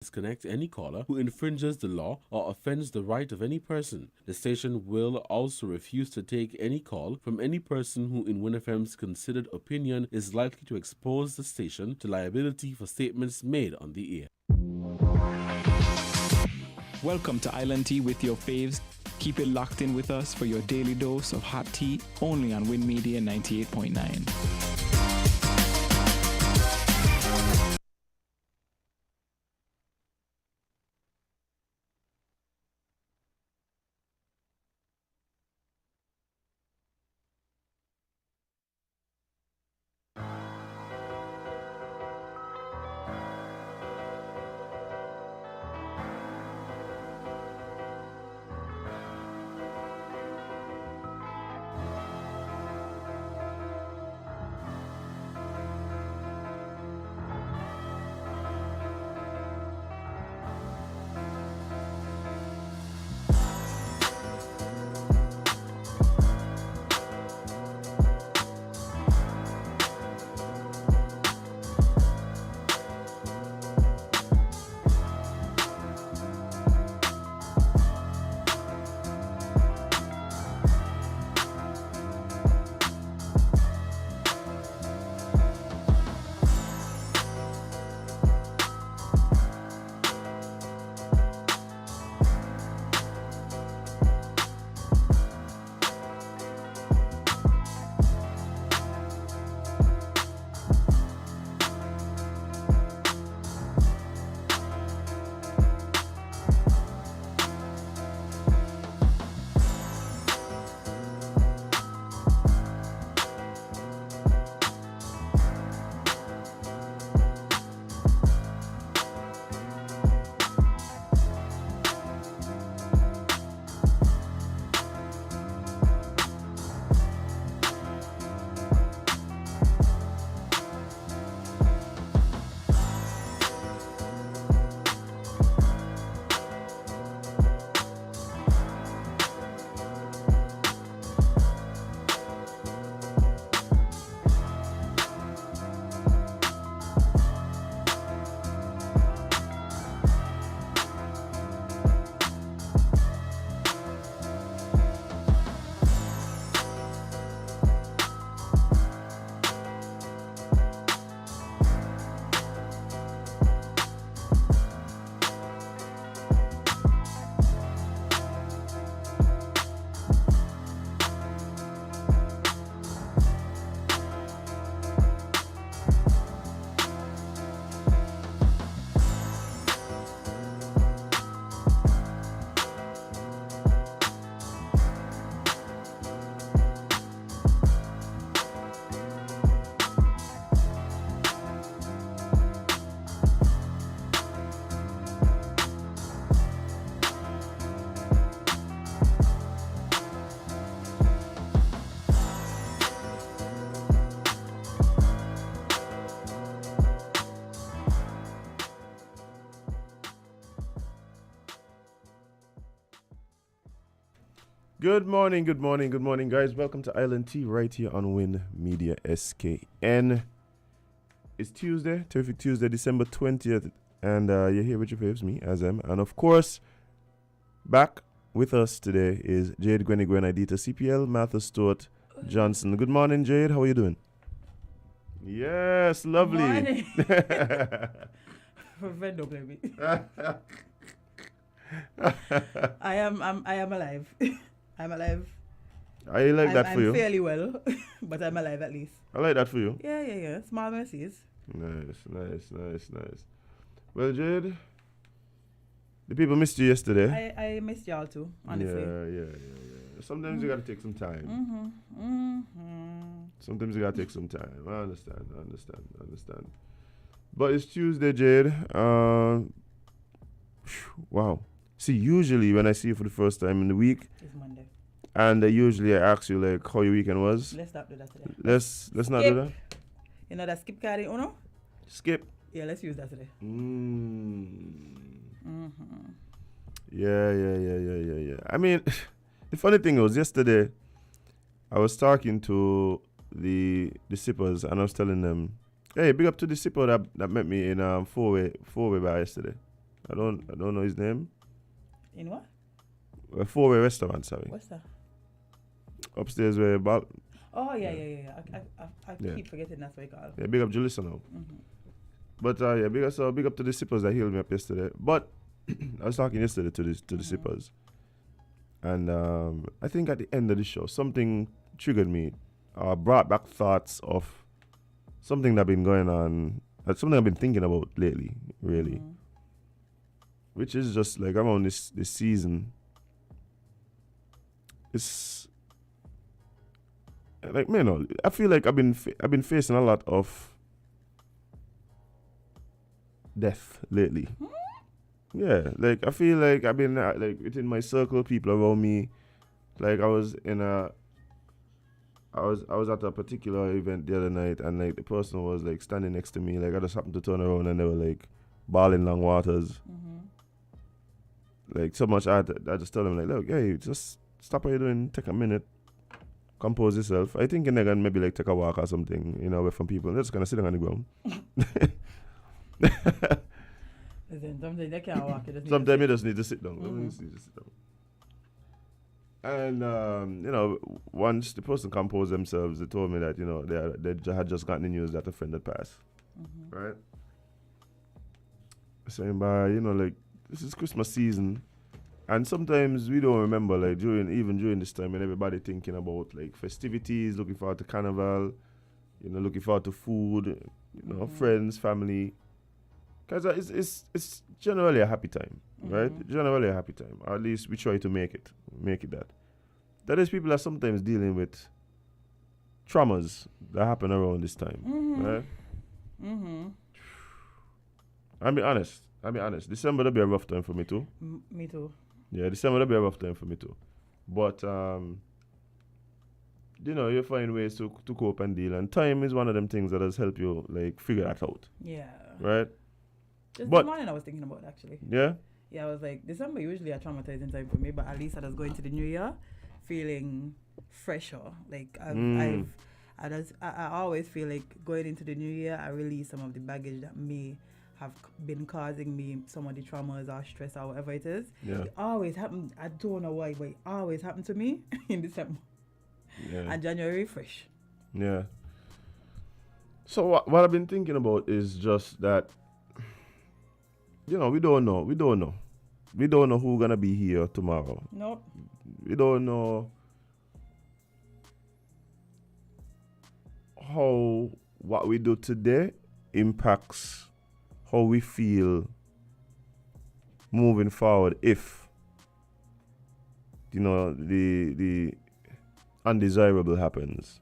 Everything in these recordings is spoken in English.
disconnect any caller who infringes the law or offends the right of any person. The station will also refuse to take any call from any person who, in WINNFM's considered opinion, is likely to expose the station to liability for statements made on the air. Welcome to Island Tea with your faves. Keep it locked in with us for your daily dose of hot tea only on WINNMedia 98.9. Good morning, guys. Welcome to Island Tea right here on WINNMedia SKN. It's Tuesday, terrific Tuesday, December 20th, and you're here with your faves, me, Azem. And of course, back with us today is Jade, Gwen, Idita, CPL, Martha Stewart, Johnson. Good morning, Jade. How are you doing? Yes, lovely. Morning. I am alive. I'm alive. I like that for you. I'm fairly well, but I'm alive at least. I like that for you. Yeah. Small mercies. Nice. Well, Jade, the people missed you yesterday. I missed y'all too, honestly. Yeah. Sometimes you gotta take some time. Sometimes you gotta take some time. I understand. But it's Tuesday, Jade. Wow. See, usually when I see you for the first time in the week, It's Monday. and usually I ask you like how your weekend was. Let's not do that today. Let's not do that. You know that skip card in Uno? Skip. Yeah, let's use that today. Yeah. I mean, the funny thing was yesterday, I was talking to the sippers and I was telling them, hey, big up to the sipper that met me in four-way bar yesterday. I don't know his name. In what? A four-way restaurant, sorry. What's that? Upstairs where Oh, yeah. I Yeah. keep forgetting that's what you call it. yeah, big up Julissa now. Mm-hmm. But big up to the sippers that healed me up yesterday. But I was talking yesterday to the sippers. And I think at the end of the show, something triggered me, brought back thoughts of something that been going on, something I've been thinking about lately, really. Mm-hmm. Which is just like around this season. It's like, man, I feel like I've been facing a lot of death lately. Yeah, like I feel like I've been like within my circle, people around me. Like I was at a particular event the other night, and like the person was like standing next to me. Like I just happened to turn around, and they were like bawling long waters. Like so much, I just tell them like, look, hey, just stop what you're doing, take a minute, compose yourself. I think they're gonna maybe like take a walk or something, away from people. They're just gonna sit down on the ground. Listen, sometimes they can't walk. Sometimes you just need to sit down. Mm-hmm. You just need to sit down. And once the person composed themselves, they told me that they had just gotten the news that a friend had passed. Right? Saying by like this is Christmas season, and sometimes we don't remember like during this time when everybody thinking about like festivities, looking forward to carnival, looking forward to food, friends, family. Because it's generally a happy time, right? Generally a happy time. Or at least we try to make it that. That is, people are sometimes dealing with traumas that happen around this time, right? I'll be honest. December will be a rough time for me too. Me too. Yeah, December will be a rough time for me too. But you find ways to cope and deal, and time is one of them things that has helped you like figure that out. Yeah. Right. Just But this morning I was thinking about actually. Yeah. Yeah, I was like, December usually a traumatizing time for me, but at least I was going to the new year feeling fresher. Like I always feel like going into the new year, I release some of the baggage that may have been causing me some of the traumas or stress or whatever it is. Yeah. It always happened. I don't know why, but it always happened to me in December. Yeah. And January fresh. Yeah. So what I've been thinking about is just that, we don't know. We don't know who's gonna be here tomorrow. Nope. We don't know how what we do today impacts how we feel moving forward if the undesirable happens.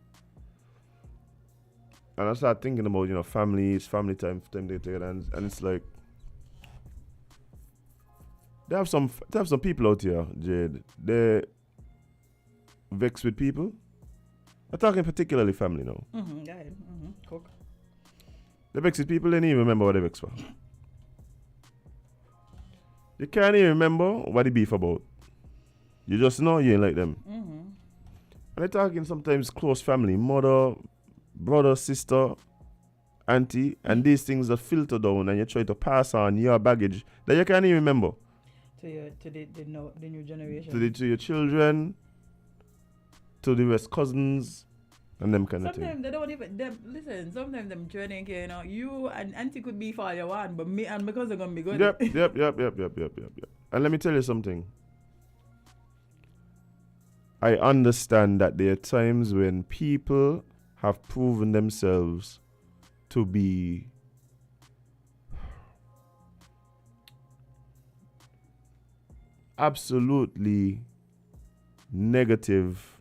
And I start thinking about family time together, and it's like they have some people out here, Jade. They vex with people. I'm talking particularly family now. Go ahead. Cook. They vex with people, they don't even remember what they vex for. You can't even remember what they beef about. You just know you ain't like them. And they're talking sometimes close family, mother, brother, sister, auntie, and these things are filtered down, and you try to pass on your baggage that you can't even remember. To the new generation. To your children, to the rest cousins, and them kind of thing. Sometimes they don't even listen. Sometimes them training, you and auntie could be for your one, but me and my cousin gonna be good. Yep. And let me tell you something. I understand that there are times when people have proven themselves to be absolutely negative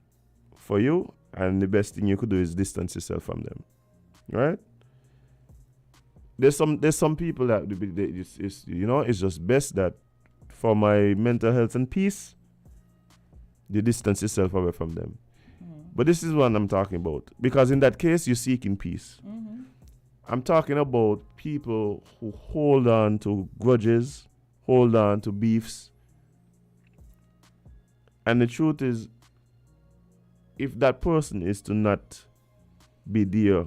for you, and the best thing you could do is distance yourself from them, right? There's some people that it's just best that for my mental health and peace, you distance yourself away from them. But this is what I'm talking about, because in that case you're seeking peace. I'm talking about people who hold on to grudges, hold on to beefs. And the truth is, if that person is to not be there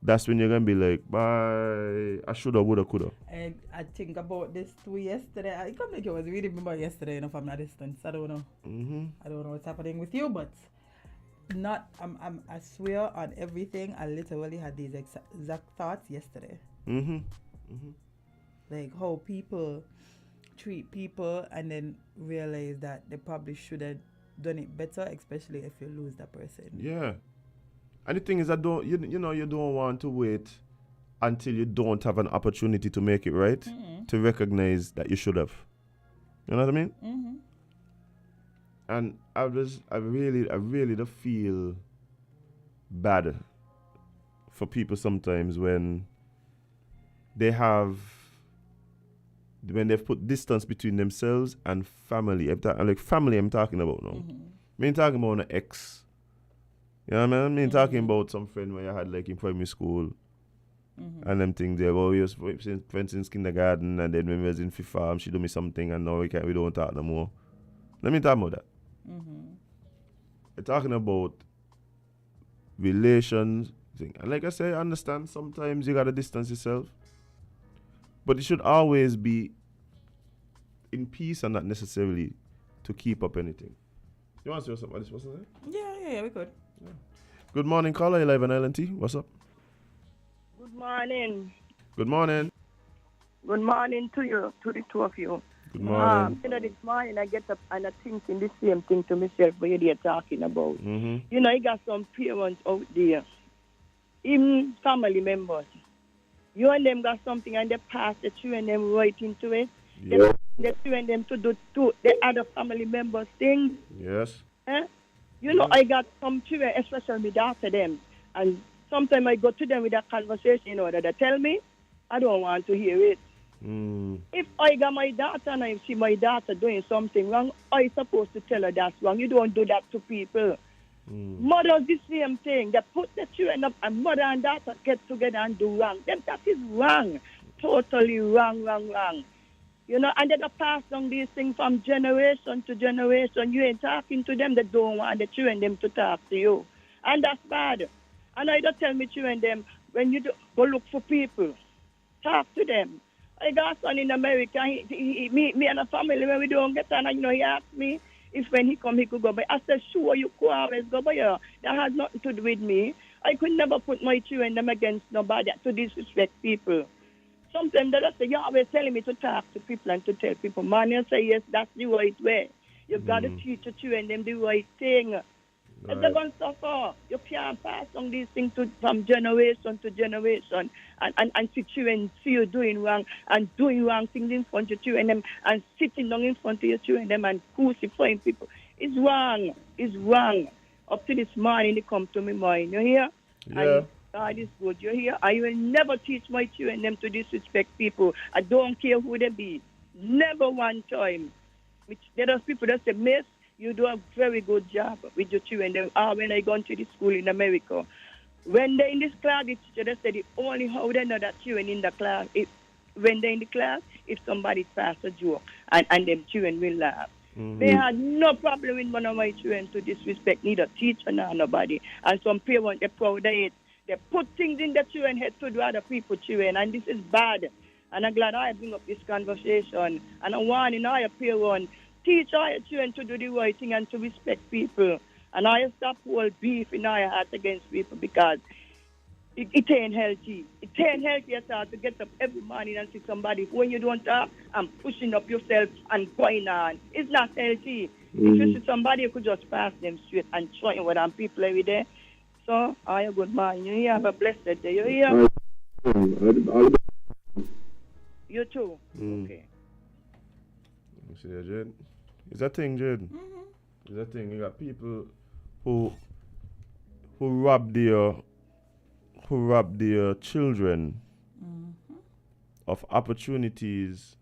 that's when you're gonna be like, bye, I shoulda, woulda, coulda. And I think about this too yesterday. I come like I was reading about yesterday, you know, from a distance. I don't know. I don't know what's happening with you, but I swear on everything. I literally had these exact thoughts yesterday. Like how people treat people, and then realize that they probably should have done it better, especially if you lose that person. Yeah. And the thing is, you don't want to wait until you don't have an opportunity to make it right to recognize that you should have. You know what I mean? And I really do feel bad for people sometimes when they've put distance between themselves and family. Like family I'm talking about now. I mean talking about an ex. You know what I mean? Talking about some friend when I had like in primary school and them things there. Well, we was friends since kindergarten, and then when we was in fifth form, she do me something, and now we don't talk no more. Let me talk about that. We're talking about relations thing. And like I say, I understand sometimes you gotta distance yourself. But it should always be in peace and not necessarily to keep up anything. You want to say something about this person? Yeah, we could. Yeah. Good morning, caller. You're live on Island T. What's up? Good morning. Good morning. Good morning to you, to the two of you. Good morning. This morning I get up and I thinking the same thing to myself what you're talking about. You know, you got some parents out there, even family members. You and them got something and they pass the two and them right into it. Yeah. They train them to do the other family members things. Yes. You know, I got some children, especially my daughter them. And sometimes I go to them with a conversation, you know, that they tell me, I don't want to hear it. If I got my daughter and I see my daughter doing something wrong, I'm supposed to tell her that's wrong. You don't do that to people. Mothers, the same thing. They put the children up and mother and daughter get together and do wrong. Then that is wrong. Totally wrong. You know, and they pass on these things from generation to generation. You ain't talking to them. They don't want the children them to talk to you. And that's bad. And I don't tell me children them, when you go look for people, talk to them. I got son in America, me and a family, when we don't get on, you know, he asked me if when he come, he could go. But I said, sure, you could always go, but yeah, that has nothing to do with me. I could never put my children them against nobody to disrespect people. Sometimes they just say, you're always telling me to talk to people and to tell people. Man, you say, yes, that's the right way. You've got to teach your children them the right thing. If they're going to suffer, you can't pass on these things from generation to generation and see children see you doing wrong and doing wrong things in front of your children them and sitting down in front of your children them and crucifying people. It's wrong. It's wrong. Up to this morning, it come to my mind. You hear? Yeah. And God is good. You hear? I will never teach my children them to disrespect people. I don't care who they be. Never one time. There are people that say, Miss, you do a very good job with your children. When I gone to the school in America, when they're in this class, the teacher they said the only how they know that children in the class is when they're in the class, if somebody pass a joke and them children will laugh. They had no problem with one of my children to disrespect neither teacher nor nobody. And some parents, they're proud of it. They put things in the children's head to do other people's children, and this is bad. And I'm glad I bring up this conversation. And I'm warning all your parents, teach all your children to do the right thing and to respect people. And I stop whole beef in our heart against people because it ain't healthy. It ain't healthy at all to get up every morning and see somebody when you don't talk and pushing up yourself and going on. It's not healthy. If you see somebody, you could just pass them straight and try with them people every day. So, are you good man? You have a blessed day. You hear? You too. Okay. You see that, Jade? It's that thing, Jade. It's that thing. You got people who rob their children of opportunities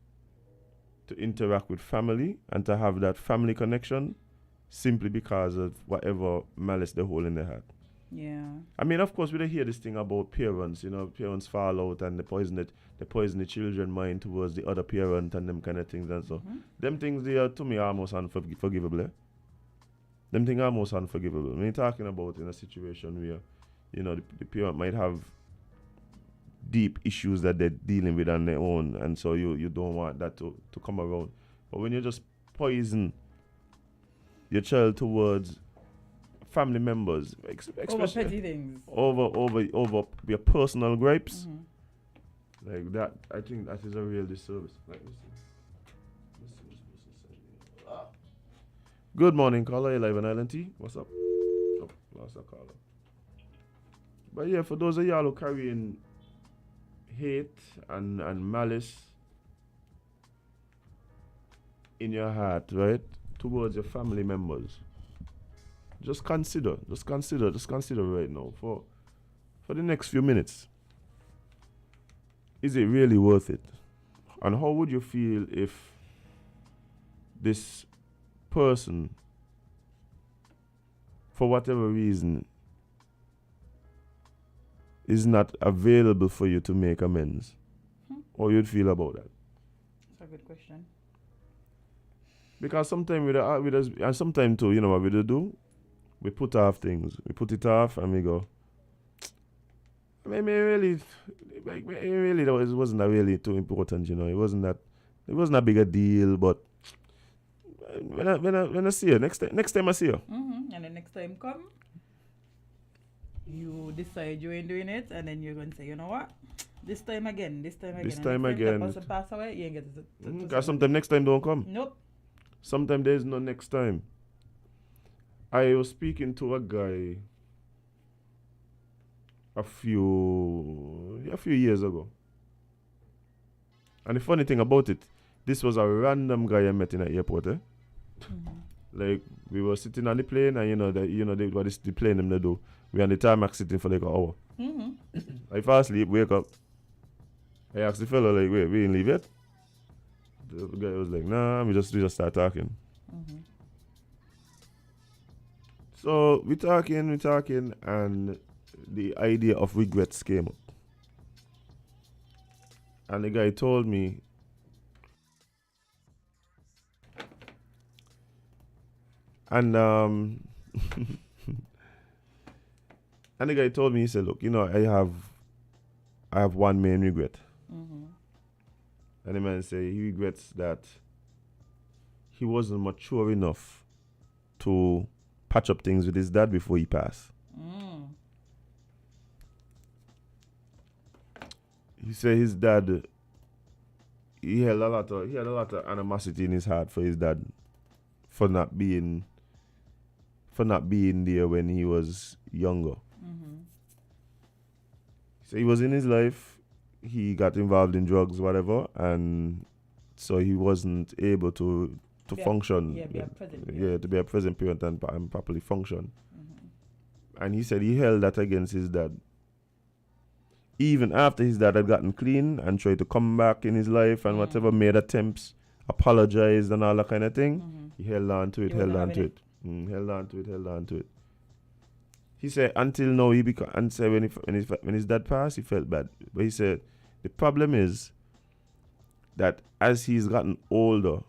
to interact with family and to have that family connection simply because of whatever malice they hold in their heart. Yeah. I mean, of course, we don't hear this thing about parents, you know, parents fall out and they poison the children mind towards the other parent and them kind of things and so. Them things, they are, to me, almost unforgivable. Them things are almost unforgivable. I mean, talking about in a situation where, you know, the parent might have deep issues that they're dealing with on their own, and so you don't want that to come around. But when you just poison your child towards family members, Over petty things. over your personal gripes, like that, I think that is a real disservice. Like, good morning, caller. You're live on Island T. What's up? Oh, lost a caller. But yeah, for those of y'all who carrying hate and malice in your heart, right, towards your family members, just consider right now for the next few minutes. Is it really worth it? And how would you feel if this person, for whatever reason, is not available for you to make amends? How you'd feel about that? That's a good question. Because sometimes with us, and sometimes too, you know what we do? We put off things. We put it off and we go, it wasn't really too important, you know. It wasn't a big a deal, but when I see you, next time I see you. And the next time come, you decide you ain't doing it, and then you're going to say, you know what? This time again. This time and again. If the person pass away, you ain't get it. Because sometimes next time don't come. Nope. Sometimes there's no next time. I was speaking to a guy a few years ago. And the funny thing about it, this was a random guy I met in the airport, eh? Like, we were sitting on the plane, and what is the plane them they do? We on the tarmac sitting for like an hour. I fall asleep, wake up. I asked the fellow, like, wait, we didn't leave yet? The guy was like, nah, we just start talking. So we talking, and the idea of regrets came up. And the guy told me, and and the guy told me, he said, look, I have one main regret. And the man said he regrets that he wasn't mature enough to patch up things with his dad before he passed. He said his dad, he had a lot of animosity in his heart for his dad for not being there when he was younger. So he was in his life, he got involved in drugs, whatever, and so he wasn't able to function. To be a present parent and properly function. And he said he held that against his dad. Even after his dad had gotten clean and tried to come back in his life and whatever, made attempts, apologized and all that kind of thing, he held on to it. He said until now when his dad passed, he felt bad. But he said the problem is that as he's gotten older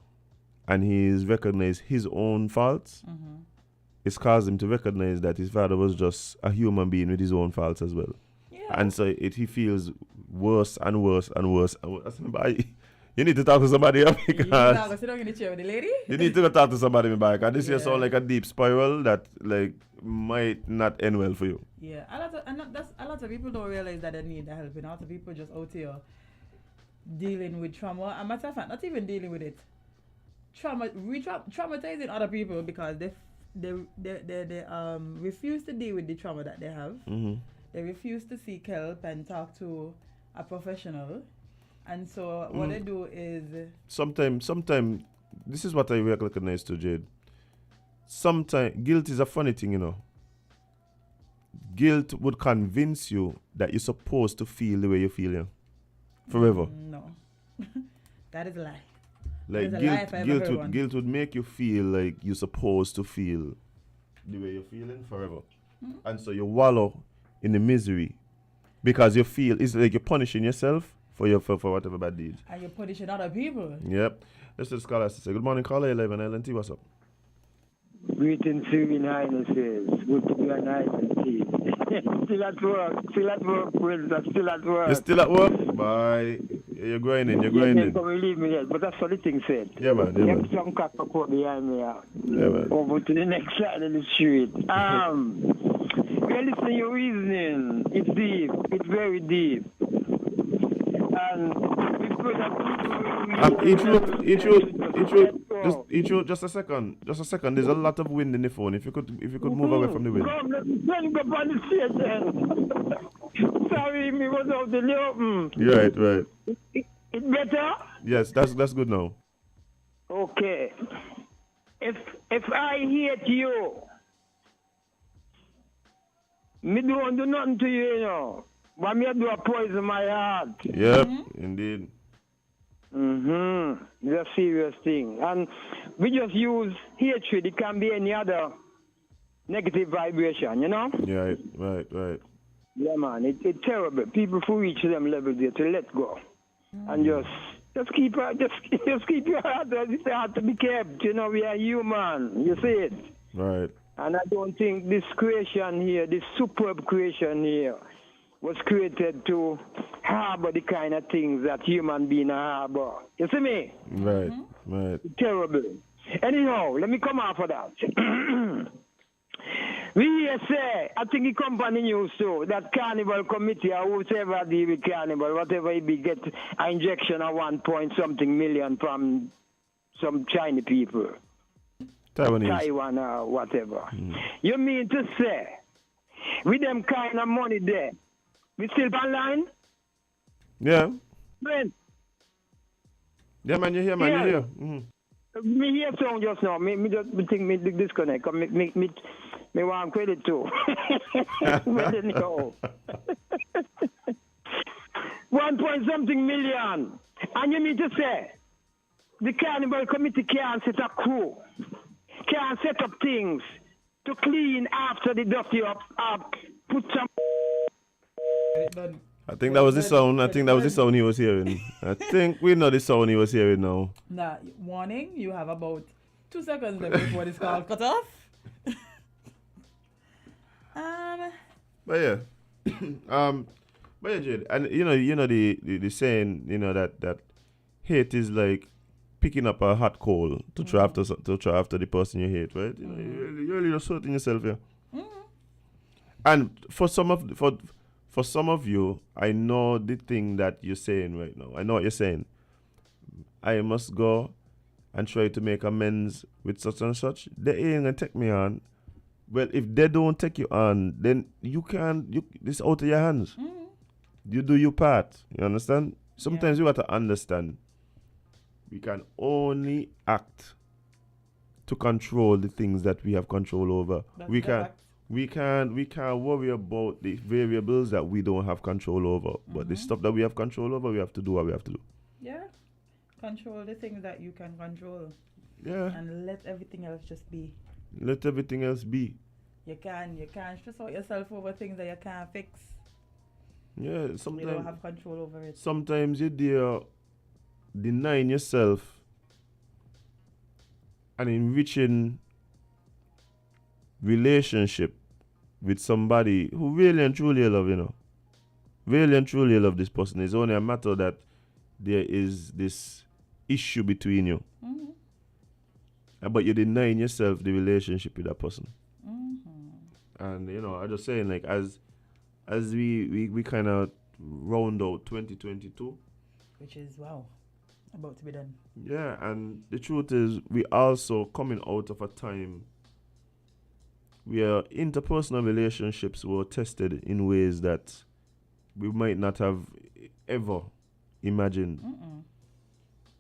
and he's recognized his own faults, it's caused him to recognize that his father was just a human being with his own faults as well. And so he feels worse and worse and worse. You need to talk to somebody else because sit down in the chair with the lady. You need to go talk to somebody back. And this here sounds like a deep spiral that like might not end well for you. Yeah, a lot of people don't realize that they need the help. A lot of people just out here dealing with trauma. And matter of fact, not even dealing with it. Traumatizing other people because they refuse to deal with the trauma that they have. They refuse to seek help and talk to a professional. And so what they do is... Sometimes, this is what I recognize to Jade. Sometimes, guilt is a funny thing, you know. Guilt would convince you that you're supposed to feel the way you feel, yeah? Forever. No. That is a lie. Like guilt would make you feel like you're supposed to feel the way you're feeling forever. And so you wallow in the misery because you feel it's like you're punishing yourself for whatever bad deeds. And you're punishing other people. Yep. Let's just call us to say good morning, caller 11 LNT. What's up? Greetings to you in Highnesses. Good to be on Highnesses. Still at work. Still at work, Prince. I'm still at work. You're still at work? Bye. You're grinding. You're grinding. Don't relieve me yet, but that's what the thing said. Yeah, man. Yeah, Yep, man. some cock support behind me. Yeah, man. Over to the next side of the street. We're listening to your reasoning. It's deep. It's very deep. And we pray that just a second. There's a lot of wind in the phone. If you could move away from the wind. Come, let go on the stage then. Sorry, me was out in the open. Right. It better? Yes, that's good now. Okay. If I hate you, me don't do nothing to you, you know. But me do a poison my heart. Yep, indeed. It's a serious thing. And we just use hatred. It can be any other negative vibration, you know? Yeah, right. Yeah, man. It's terrible. People who reach them levels there to let go. And just keep your heart as it's hard to be kept. You know, we are human. You see it? Right. And I don't think this creation here, this superb creation here, was created to harbor the kind of things that human beings harbor. You see me? Right. Terrible. Anyhow, let me come off of that. We here say, I think the company news too, that Carnival Committee or whoever deal with Carnival, whatever it be, get an injection of 1-point-something million from some Chinese people. Taiwan or whatever. You mean to say, with them kind of money there, we still online? Yeah. Ben? Yeah, man, you're here, man. Yeah. You're here. Mm-hmm. Me hear song just now. Me think me disconnect. Me want credit too. But anyhow. 1-point-something million. And you mean to say, the Carnival Committee can't set up crew, can't set up things to clean after the dusty up, put some... I think that was the sound. I think that was the sound he was hearing. I think we know the sound he was hearing now. Nah, warning, you have about 2 seconds left before this call cut off. But yeah, Jade, and you know the saying, you know, that hate is like picking up a hot coal to try after the person you hate, right? You know, you're really just hurting yourself here. And for some of you, I know the thing that you're saying right now. I know what you're saying. I must go and try to make amends with such and such. They ain't gonna take me on. Well, if they don't take you on, then it's out of your hands. You do your part. You understand? Sometimes you have to understand. We can only act to control the things that we have control over. We can't worry about the variables that we don't have control over. But the stuff that we have control over, we have to do what we have to do. Yeah. Control the things that you can control. Yeah. And let everything else just be. Let everything else be. You can't stress out yourself over things that you can't fix. Yeah, sometimes you don't have control over it. Sometimes you're denying yourself an enriching relationship with somebody who really and truly love, you know. Really and truly love this person. It's only a matter that there is this issue between you. But you're denying yourself the relationship with that person. And, you know, I'm just saying, like, as we kind of round out 2022. Which is, wow, about to be done. Yeah, and the truth is, we also coming out of a time where interpersonal relationships were tested in ways that we might not have ever imagined.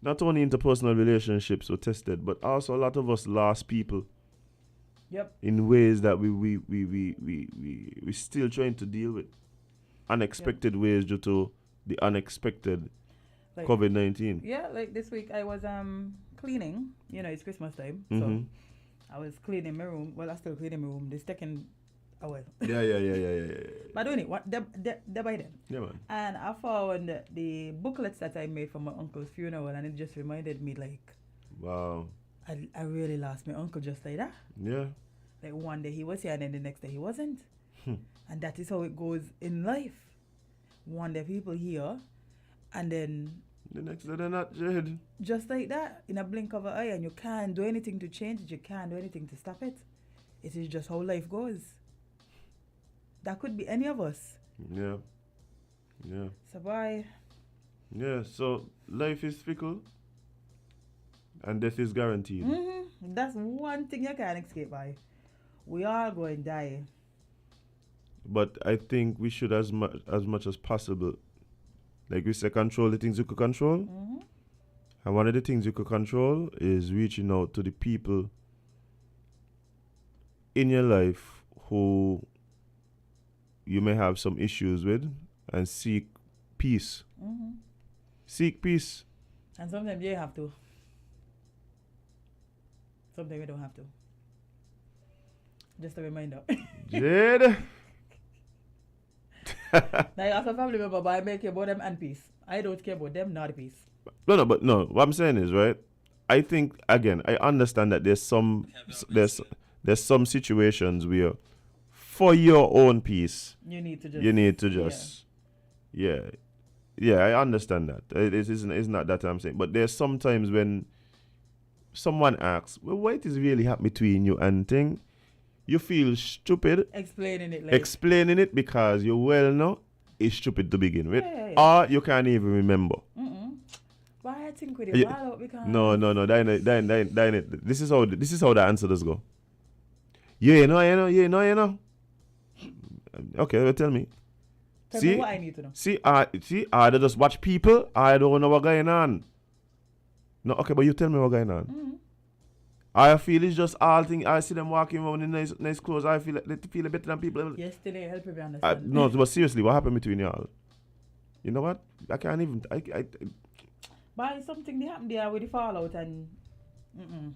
Not only interpersonal relationships were tested, but also a lot of us lost people. Yep. In ways that we still trying to deal with. Unexpected ways due to the unexpected COVID-19. Yeah, like this week I was cleaning. You know, it's Christmas time. So I was cleaning my room. Well, I still cleaning my room. This taking a while. Yeah. But doing it, day by day. Yeah, man. And I found the booklets that I made for my uncle's funeral, and it just reminded me, like, wow. I really lost my uncle just like that. Yeah. Like one day he was here and then the next day he wasn't. And that is how it goes in life. One day people here, and then the next day they're not, Jade. just like that, in a blink of an eye, and you can't do anything to change it, you can't do anything to stop it. It is just how life goes. That could be any of us. Yeah. Yeah. So bye. Yeah, so life is fickle and death is guaranteed. That's one thing you can't escape by. We all going to die. But I think we should as much as possible, like we say, control the things you could control. And one of the things you could control is reaching out to the people in your life who you may have some issues with and seek peace. Seek peace. And sometimes you have to. Sometimes you don't have to. Just a reminder. Jade. Now you ask a family member, but I make care about them and peace. I don't care about them, not peace. No, what I'm saying is, right, I think, again, I understand that there's some situations where for your own peace You need to just yeah, I understand that. It's not that I'm saying, but there's sometimes when someone asks, well, what is really happening between you and thing, you feel stupid explaining it because you well know it's stupid to begin with, Yeah. or you can't even remember. Why I think with it all out because No, dine it. This is how the answer does go. You know. Okay, well, tell me. Tell me what I need to know. See, I just watch people. I don't know what's going on. No, okay, but you tell me what's going on. I feel it's just all thing. I see them walking around in nice clothes. I feel like they feel better than people. Yesterday, help me understand. No, but seriously, what happened between y'all? You know what? I can't even. But it's something that happened there with the fallout and.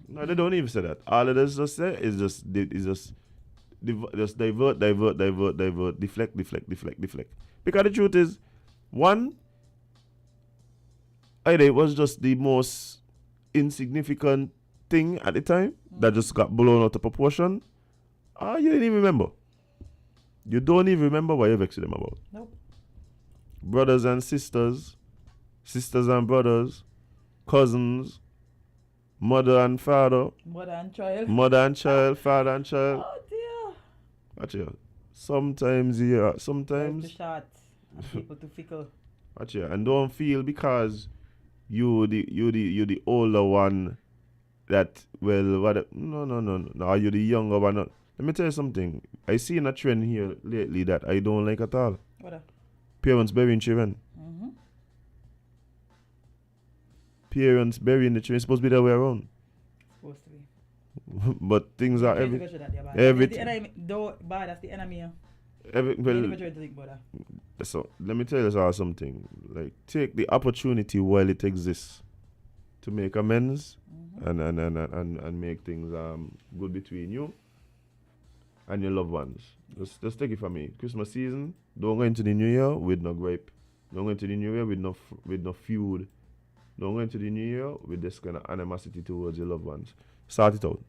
No, they don't even say that. All it is just say is just divert, deflect. Because the truth is, one, it was just the most insignificant thing at the time that just got blown out of proportion. You didn't even remember. You don't even remember what you vexed them about. Nope. Brothers and sisters and brothers, cousins, mother and father, Mother and child, father and child. Oh dear. Watch you. Sometimes. Life too short and people too fickle. Watch you. And don't feel because you the older one that no. Are you the younger one? Let me tell you something. I see a trend here lately that I don't like at all. What? Parents burying children. Parents burying the children. It's supposed to be the way around. Supposed to be. But things are everything. Though bad, that's the enemy. So let me tell you all something. Like, take the opportunity while it exists to make amends and make things good between you and your loved ones. Just take it from me. Christmas season, don't go into the New Year with no gripe. Don't go into the New Year with no feud. Don't go into the New Year with this kind of animosity towards your loved ones. Start it out.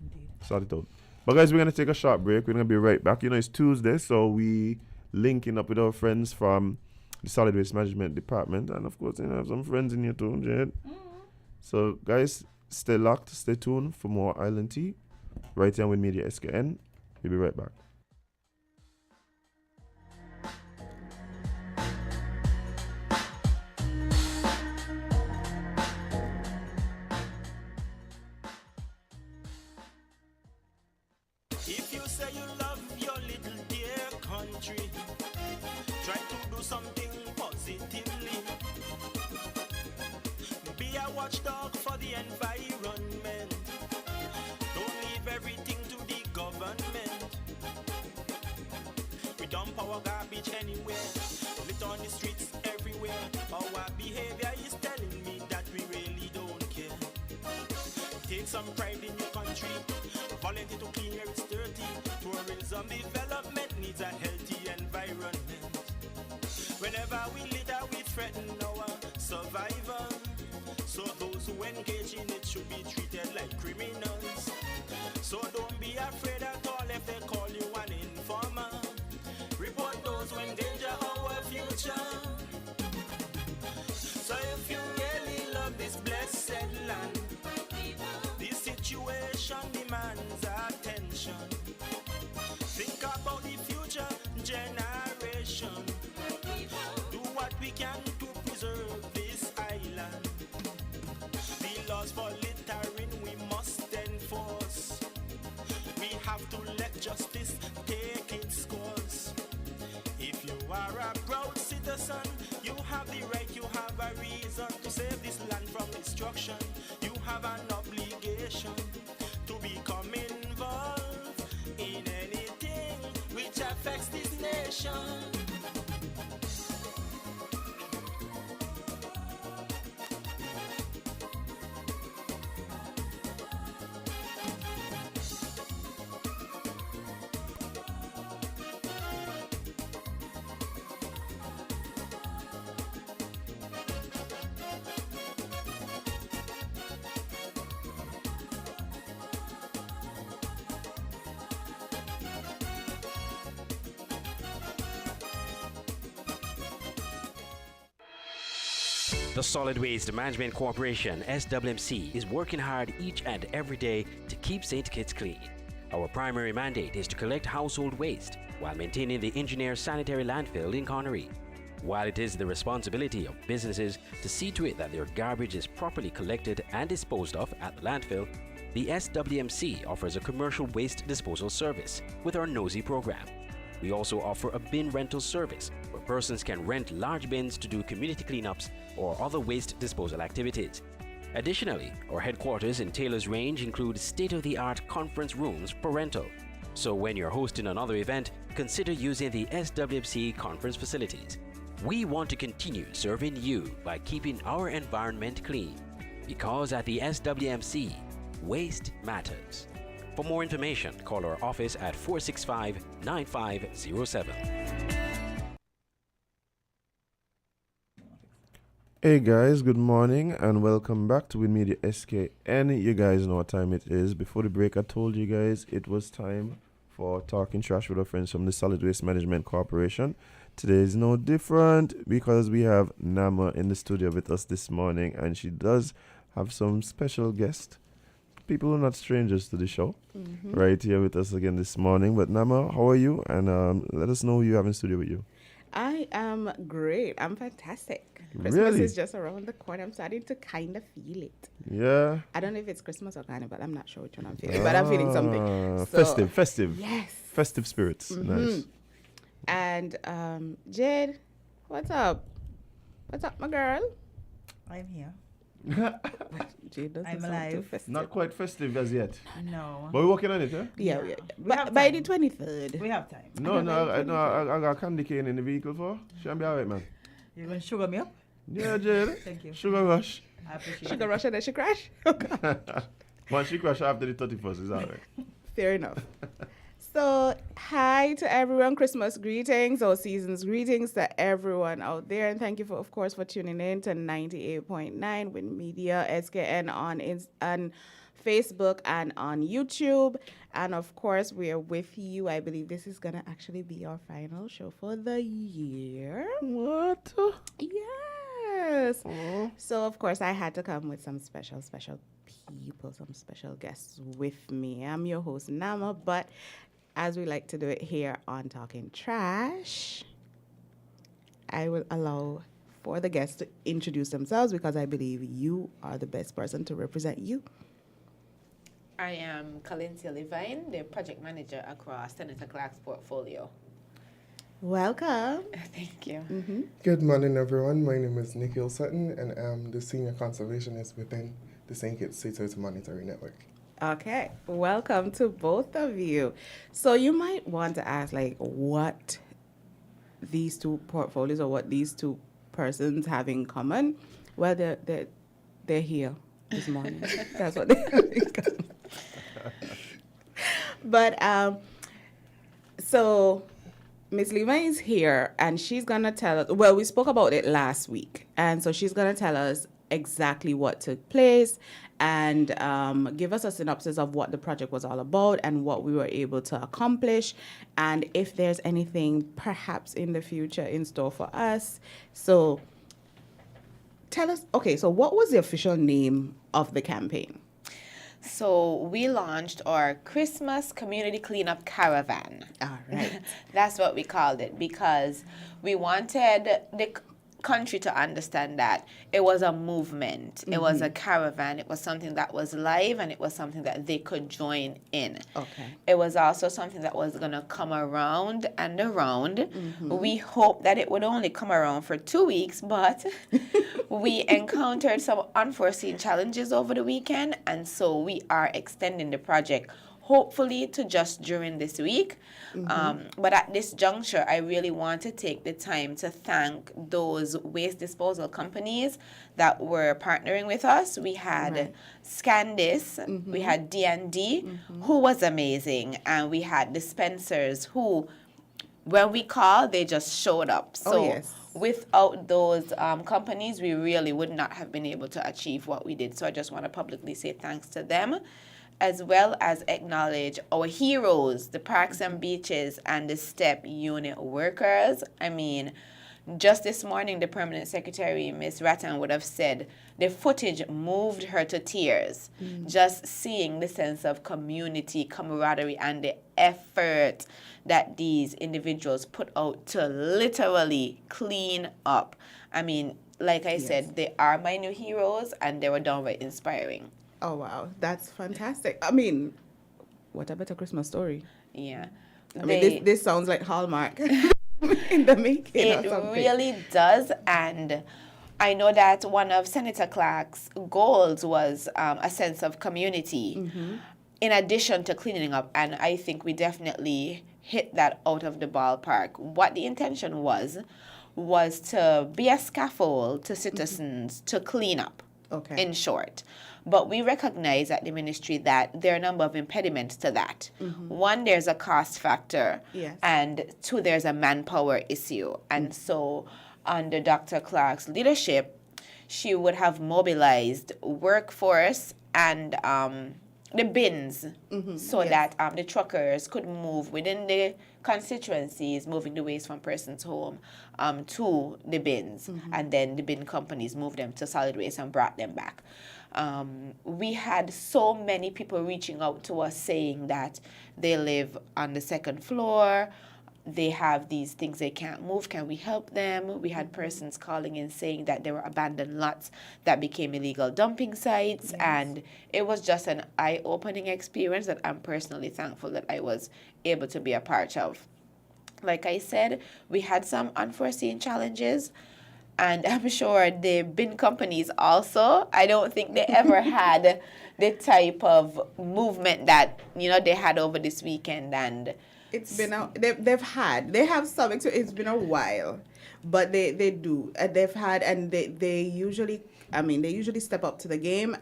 Indeed. Start it out. But guys, we're going to take a short break. We're going to be right back. You know, it's Tuesday, so we linking up with our friends from the Solid Waste Management Department. And of course, you know, have some friends in here too, Jade. So guys, stay locked, stay tuned for more Island Tea right here on WINNMedia SKN. We'll be right back. If you say you love your little dear country, try to do something positively. Be a watchdog for the environment. Don't leave everything to the government. We dump our garbage anywhere, lit on the streets everywhere. Our behavior is telling me that we really don't care. Take some pride in your country. Volunteer to clean where it's dirty. Tourism development needs a healthy environment. Whenever we litter, we threaten our survival. So those who engage in it should be treated like criminals. So don't be afraid at all if they call you an informer. nation demands attention. Think about the future generation. Do what we can to preserve this island. The laws for littering we must enforce. We have to let justice take its course. If you are a proud citizen, you have the right, you have a reason to save this land from destruction. You have an obligation to become involved in anything which affects this nation. The Solid Waste Management Corporation, SWMC, is working hard each and every day to keep St. Kitts clean. Our primary mandate is to collect household waste while maintaining the engineer sanitary landfill in Connery. While it is the responsibility of businesses to see to it that their garbage is properly collected and disposed of at the landfill, the SWMC offers a commercial waste disposal service with our Nosy program. We also offer a bin rental service where persons can rent large bins to do community cleanups or other waste disposal activities. Additionally, our headquarters in Taylor's Range include state-of-the-art conference rooms parental. So when you're hosting another event, consider using the SWMC conference facilities. We want to continue serving you by keeping our environment clean, because at the SWMC, waste matters. For more information, call our office at 465-9507. Hey guys, good morning and welcome back to WINNMedia SKN. You guys know what time it is. Before the break, I told you guys it was time for Talking Trash with our friends from the Solid Waste Management Corporation. Today is no different because we have Nama in the studio with us this morning, and she does have some special guests. People who are not strangers to the show, right here with us again this morning. But Nama, how are you? And let us know who you have in studio with you. I am great. I'm fantastic. Christmas Really? is just around the corner. I'm starting to kind of feel it. Yeah. I don't know if it's Christmas or Carnival. I'm not sure which one I'm feeling, but I'm feeling something. So, Festive. Yes. Festive spirits. Nice. And Jade, what's up? What's up, my girl? I'm here. Jade doesn't I'm sound too alive. festive. Not quite festive as yet. No. But we're working on it, huh? Yeah. We But have by time. the 23rd. We have time. No, I got candy cane in the vehicle for. Should be alright, man. You're going to sugar me up? Yeah, Jade. Thank you. Sugar rush. I appreciate Sugar it. rush and then she crash. Once she crash after the 31st, is alright. Fair enough. So, hi to everyone. Christmas greetings or season's greetings to everyone out there. And thank you, of course, for tuning in to 98.9 WINNMedia SKN on Facebook and on YouTube. And, of course, we are with you. I believe this is going to actually be our final show for the year. What? Yes. So, of course, I had to come with some special people, some special guests with me. I'm your host, Nama, but as we like to do it here on Talking Trash, I will allow for the guests to introduce themselves because I believe you are the best person to represent you. I am Calintia Levine, the project manager across Senator Clark's portfolio. Welcome. Thank you. Good morning, everyone. My name is Nikhil Sutton, and I'm the senior conservationist within the St. Kitts Sea Turtle Monitoring Network. Okay, welcome to both of you. So you might want to ask, like, what these two portfolios or what these two persons have in common. Well, they're here this morning. That's what they have in common. But so Miss Lima is here, and she's gonna tell us. Well, we spoke about it last week, and so she's gonna tell us exactly what took place and give us a synopsis of what the project was all about and what we were able to accomplish, and if there's anything perhaps in the future in store for us. So tell us, okay, so what was the official name of the campaign? So we launched our Christmas Community Cleanup Caravan. All right. That's what we called it because we wanted the country to understand that it was a movement. It was a caravan. It was something that was live, and it was something that they could join in. Okay. It was also something that was going to come around and around. We hoped that it would only come around for 2 weeks, but we encountered some unforeseen challenges over the weekend, and so we are extending the project hopefully to just during this week. But at this juncture, I really want to take the time to thank those waste disposal companies that were partnering with us. We had Scandis, we had D&D, who was amazing, and we had dispensers who, when we called, they just showed up. So without those companies, we really would not have been able to achieve what we did. So I just want to publicly say thanks to them, as well as acknowledge our heroes, the parks and beaches and the STEP unit workers. I mean, just this morning, the permanent secretary, Ms. Rattan, would have said the footage moved her to tears. Just seeing the sense of community, camaraderie, and the effort that these individuals put out to literally clean up. I mean, like I said, they are my new heroes, and they were downright inspiring. Oh, wow. That's fantastic. I mean, what a better Christmas story. Yeah. I mean, this sounds like Hallmark in the making. It really does. And I know that one of Senator Clark's goals was a sense of community in addition to cleaning up. And I think we definitely hit that out of the ballpark. What the intention was to be a scaffold to citizens to clean up, in short. But we recognize at the ministry that there are a number of impediments to that. One, there's a cost factor. And two, there's a manpower issue. And so under Dr. Clark's leadership, she would have mobilized workforce and the bins so that the truckers could move within the constituencies, moving the waste from person's home to the bins. And then the bin companies moved them to solid waste and brought them back. We had so many people reaching out to us saying that they live on the second floor, they have these things they can't move, can we help them? We had persons calling in saying that there were abandoned lots that became illegal dumping sites, and it was just an eye-opening experience that I'm personally thankful that I was able to be a part of. Like I said, we had some unforeseen challenges, and I'm sure the bin companies also, I don't think they ever had the type of movement that, they had over this weekend. And it's been they have some experience. It's been a while, but they do. They've had, and they usually step up to the game,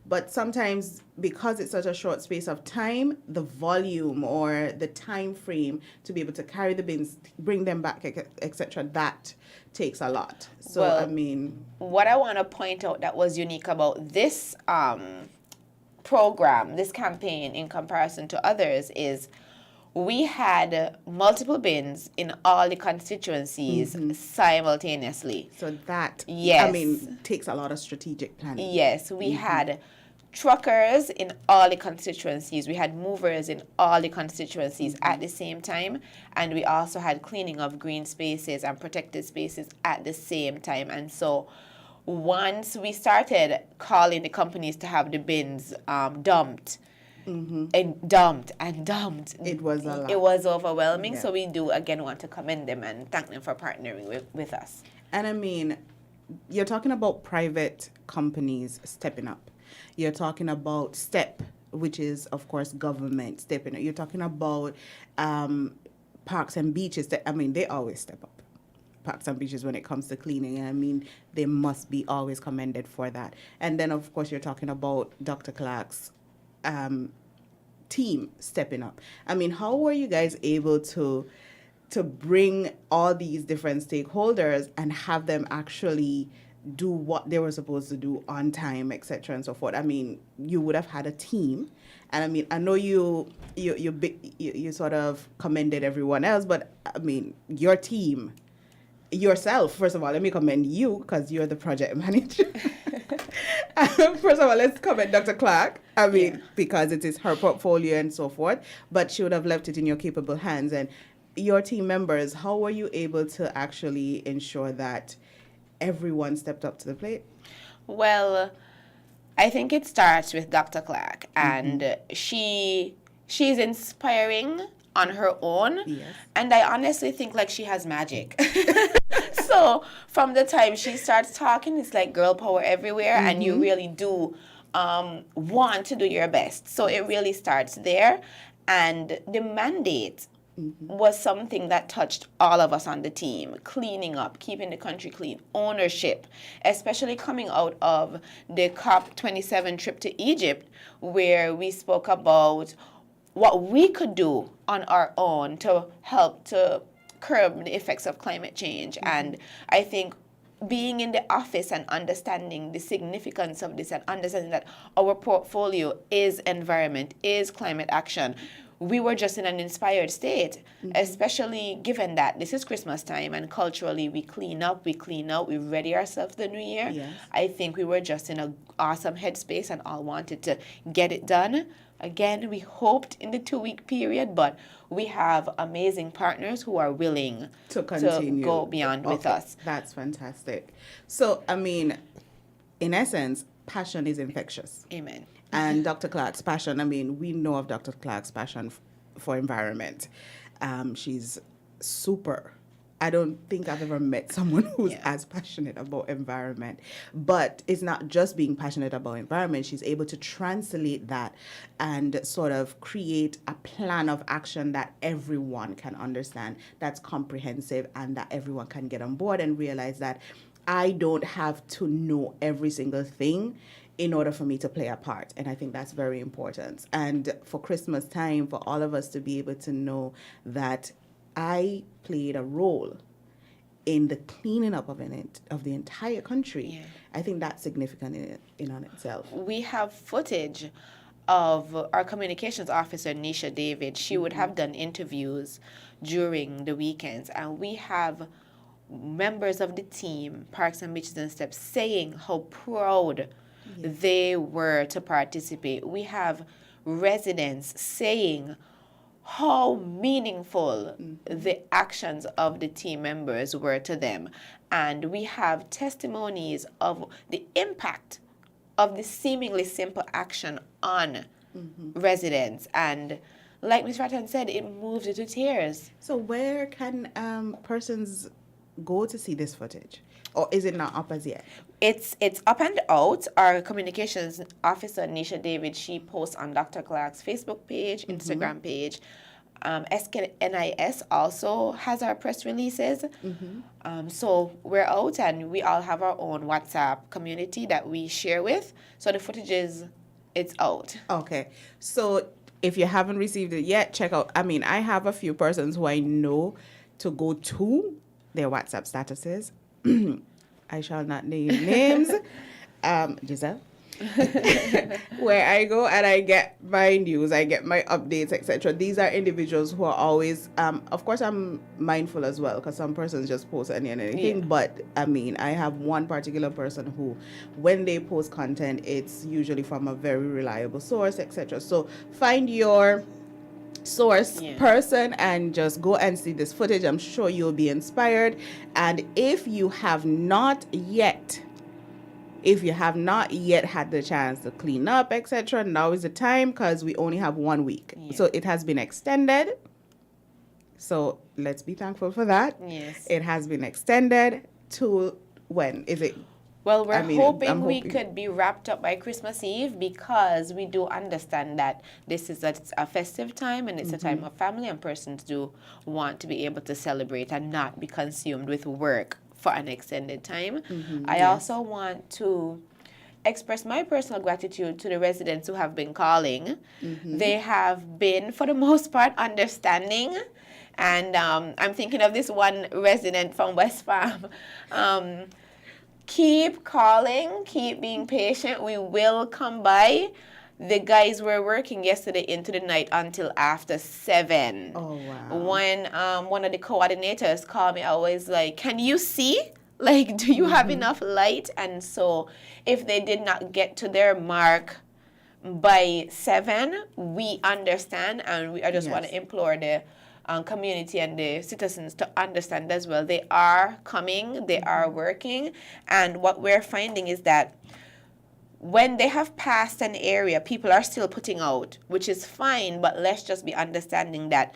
but sometimes because it's such a short space of time, the volume or the time frame to be able to carry the bins, bring them back, etc., that takes a lot. So, what I want to point out that was unique about this program, this campaign, in comparison to others, is we had multiple bins in all the constituencies simultaneously. So that, takes a lot of strategic planning. Yes, we had truckers in all the constituencies. We had movers in all the constituencies at the same time. And we also had cleaning of green spaces and protected spaces at the same time. And so once we started calling the companies to have the bins dumped, and dumped. It was a lot. It was overwhelming. Yeah. So we do, again, want to commend them and thank them for partnering with us. And you're talking about private companies stepping up. You're talking about STEP, which is, of course, government stepping up. You're talking about parks and beaches. They always step up. Parks and beaches when it comes to cleaning. They must be always commended for that. And then, of course, you're talking about Dr. Clark's team stepping up. How were you guys able to bring all these different stakeholders and have them actually do what they were supposed to do on time, etc., and so forth? You would have had a team, and I know you sort of commended everyone else, but your team, yourself, first of all, let me commend you because you're the project manager. First of all, let's comment Dr. Clark. I mean, because it is her portfolio and so forth, but she would have left it in your capable hands. And your team members, how were you able to actually ensure that everyone stepped up to the plate? Well, I think it starts with Dr. Clark, and she's inspiring on her own. Yes. And I honestly think like she has magic. So from the time she starts talking, it's like girl power everywhere, and you really do want to do your best. So it really starts there. And the mandate was something that touched all of us on the team. Cleaning up, keeping the country clean, ownership, especially coming out of the COP27 trip to Egypt, where we spoke about what we could do on our own to help to curb the effects of climate change. And I think being in the office and understanding the significance of this and understanding that our portfolio is environment, is climate action, we were just in an inspired state, especially given that this is Christmas time and culturally we clean up, we ready ourselves for the new year. Yes. I think we were just in an awesome headspace and all wanted to get it done. Again, we hoped in the 2-week period, but we have amazing partners who are willing to continue, to go beyond with us. That's fantastic. So, I mean, in essence, passion is infectious. Amen. And Dr. Clark's passion, I mean, we know of Dr. Clark's passion for environment. She's super. I don't think I've ever met someone who's as passionate about environment. But it's not just being passionate about environment. She's able to translate that and sort of create a plan of action that everyone can understand, that's comprehensive, and that everyone can get on board and realize that I don't have to know every single thing in order for me to play a part. And I think that's very important. And for Christmas time, for all of us to be able to know that I played a role in the cleaning up of the entire country, I think that's significant in on itself. We have footage of our communications officer, Nisha David. She would have done interviews during the weekends, and we have members of the team, Parks and Beaches and Steps, saying how proud they were to participate. We have residents saying how meaningful the actions of the team members were to them. And we have testimonies of the impact of the seemingly simple action on residents. And like Ms. Rattan said, it moved to tears. So where can persons go to see this footage? Or is it not up as yet? It's up and out. Our communications officer, Nisha David, she posts on Dr. Clark's Facebook page, Instagram page. SKNIS also has our press releases. So we're out, and we all have our own WhatsApp community that we share with. So the footage it's out. Okay. So if you haven't received it yet, check out. I mean, I have a few persons who I know to go to their WhatsApp statuses. I shall not name names. Giselle. Where I go and I get my news, I get my updates, etc. These are individuals who are always, of course, I'm mindful as well, because some persons just post anything. But I mean, I have one particular person who, when they post content, it's usually from a very reliable source, etc. So find your source person and just go and see this footage. I'm sure you'll be inspired. And if you have not yet had the chance to clean up, etc., now is the time, because we only have 1 week. So it has been extended. So let's be thankful for that. Yes. It has been extended to when? Is it? Well, we're hoping we could be wrapped up by Christmas Eve, because we do understand that this is a festive time and it's a time of family, and persons do want to be able to celebrate and not be consumed with work for an extended time. I also want to express my personal gratitude to the residents who have been calling. They have been, for the most part, understanding. And I'm thinking of this one resident from West Farm. Keep calling, keep being patient. We will come by. The guys were working yesterday into the night until after 7. Oh, wow. When one of the coordinators called me, I was like, can you see Like, do you have enough light? And so if they did not get to their mark by 7, we understand, and I just want to implore the community and the citizens to understand as well. They are coming, they are working, and what we're finding is that when they have passed an area, people are still putting out, which is fine, but let's just be understanding that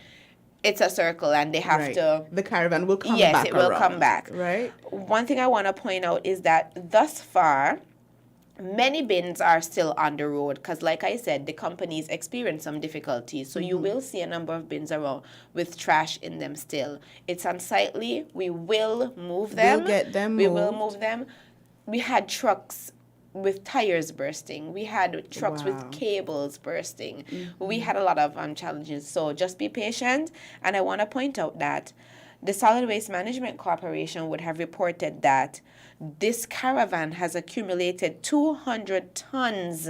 it's a circle and they have to... The caravan will come back. Yes, it will come back. Right. One thing I want to point out is that thus far, many bins are still on the road because, like I said, the companies experience some difficulties. So you will see a number of bins around with trash in them still. It's unsightly. We will move them. We'll get them We moved. will move them. We had trucks with tires bursting. We had trucks with cables bursting. We had a lot of challenges. So just be patient. And I want to point out that the Solid Waste Management Corporation would have reported that this caravan has accumulated 200 tons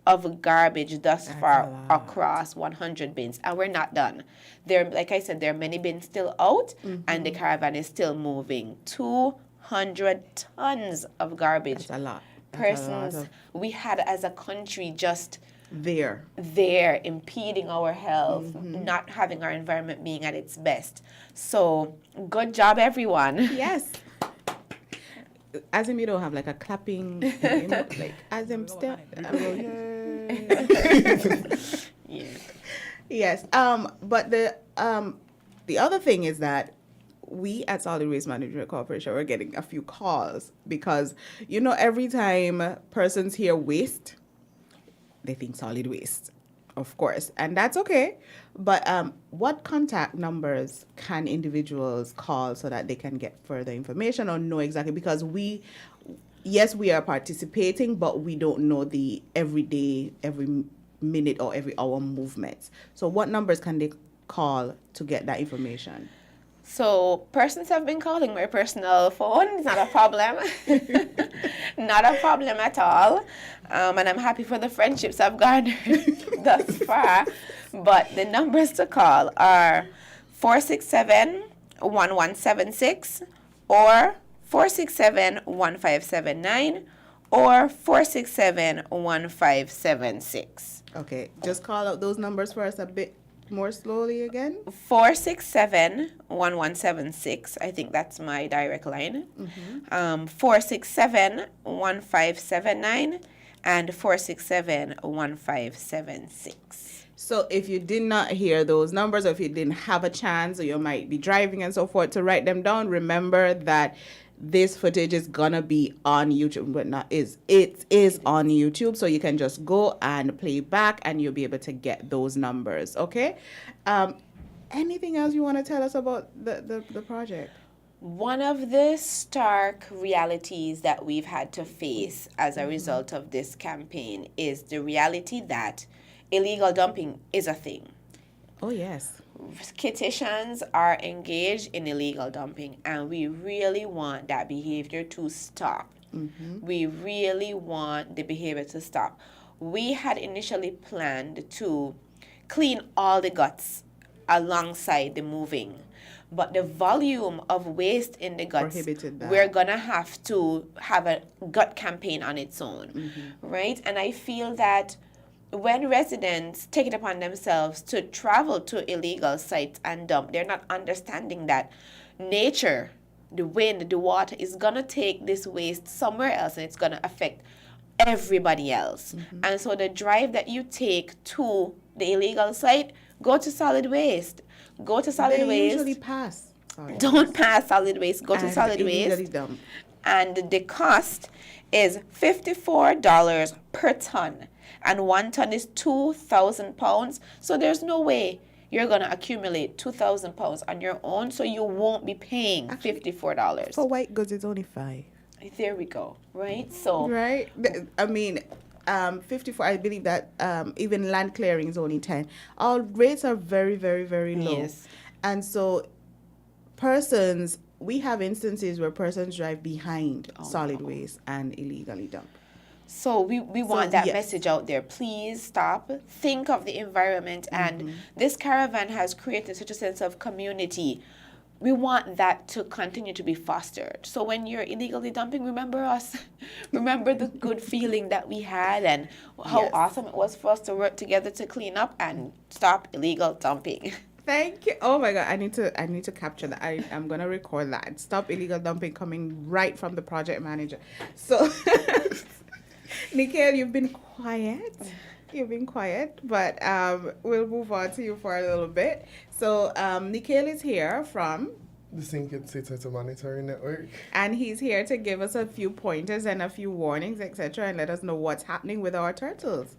of garbage thus far across 100 bins, and we're not done. There, like I said, there are many bins still out, and the caravan is still moving. 200 tons of garbage. That's a lot. Persons we had as a country just there impeding our health, not having our environment being at its best. So good job, everyone. Yes. Azem, you don't have like a clapping, like Azem step. Yes. But the other thing is that we at Solid Waste Management Corporation are getting a few calls because, every time persons hear waste, they think solid waste, of course, and that's okay. But what contact numbers can individuals call so that they can get further information or know exactly? Because we are participating, but we don't know the every minute or every hour movements. So what numbers can they call to get that information? So persons have been calling my personal phone. It's not a problem. Not a problem at all. And I'm happy for the friendships I've garnered thus far. But the numbers to call are 467-1176 or 467-1579 or 467-1576. Okay, just call out those numbers for us a bit more slowly again. 467-1176. I think that's my direct line. 467-1579 and 467-1576. So if you did not hear those numbers, or if you didn't have a chance, or you might be driving and so forth to write them down, remember that this footage is gonna be on YouTube, but it is on YouTube, so you can just go and play back and you'll be able to get those numbers. Okay. Anything else you want to tell us about the project? One of the stark realities that we've had to face as a result of this campaign is the reality that illegal dumping is a thing. Oh, yes. Kitchens are engaged in illegal dumping, and we really want that behavior to stop. We really want the behavior to stop. We had initially planned to clean all the guts alongside the moving, but the volume of waste in the guts, we're gonna have to have a gut campaign on its own, right? And I feel that when residents take it upon themselves to travel to illegal sites and dump, they're not understanding that nature, the wind, the water is going to take this waste somewhere else, and it's going to affect everybody else. And so the drive that you take to the illegal site, go to solid waste. Go to solid waste. They usually pass. Don't pass solid waste. Go to solid waste. Dump. And the cost is $54 per ton. And 1 ton is 2,000 pounds. So there's no way you're going to accumulate 2,000 pounds on your own. So you won't be paying $54. For white goods, it's only $5. There we go. Right? So. Right. I mean, 54, I believe that even land clearing is only 10. Our rates are very, very, very low. Yes. And so we have instances where persons drive behind solid waste and illegally dump. So we want that message out there. Please stop. Think of the environment. And this caravan has created such a sense of community. we want that to continue to be fostered. So when you're illegally dumping, remember us. Remember the good feeling that we had and how awesome it was for us to work together to clean up and stop illegal dumping. Thank you. Oh my God, I need to capture that. I'm gonna record that. Stop illegal dumping coming right from the project manager. So, Nikhil, you've been quiet. You've been quiet, but we'll move on to you for a little bit. So, Nikhil is here from the St. Kitts City Monitoring Network. And he's here to give us a few pointers and a few warnings, etc., and let us know what's happening with our turtles.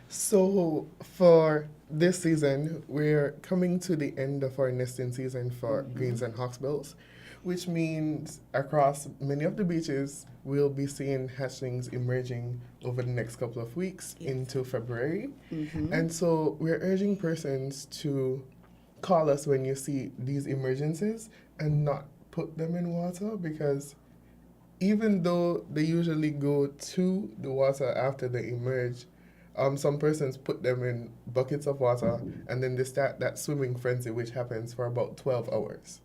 So, for this season, we're coming to the end of our nesting season for greens and hawksbills, which means across many of the beaches, we'll be seeing hatchlings emerging over the next couple of weeks into February. And so we're urging persons to call us when you see these emergences and not put them in water, because even though they usually go to the water after they emerge, some persons put them in buckets of water and then they start that swimming frenzy, which happens for about 12 hours.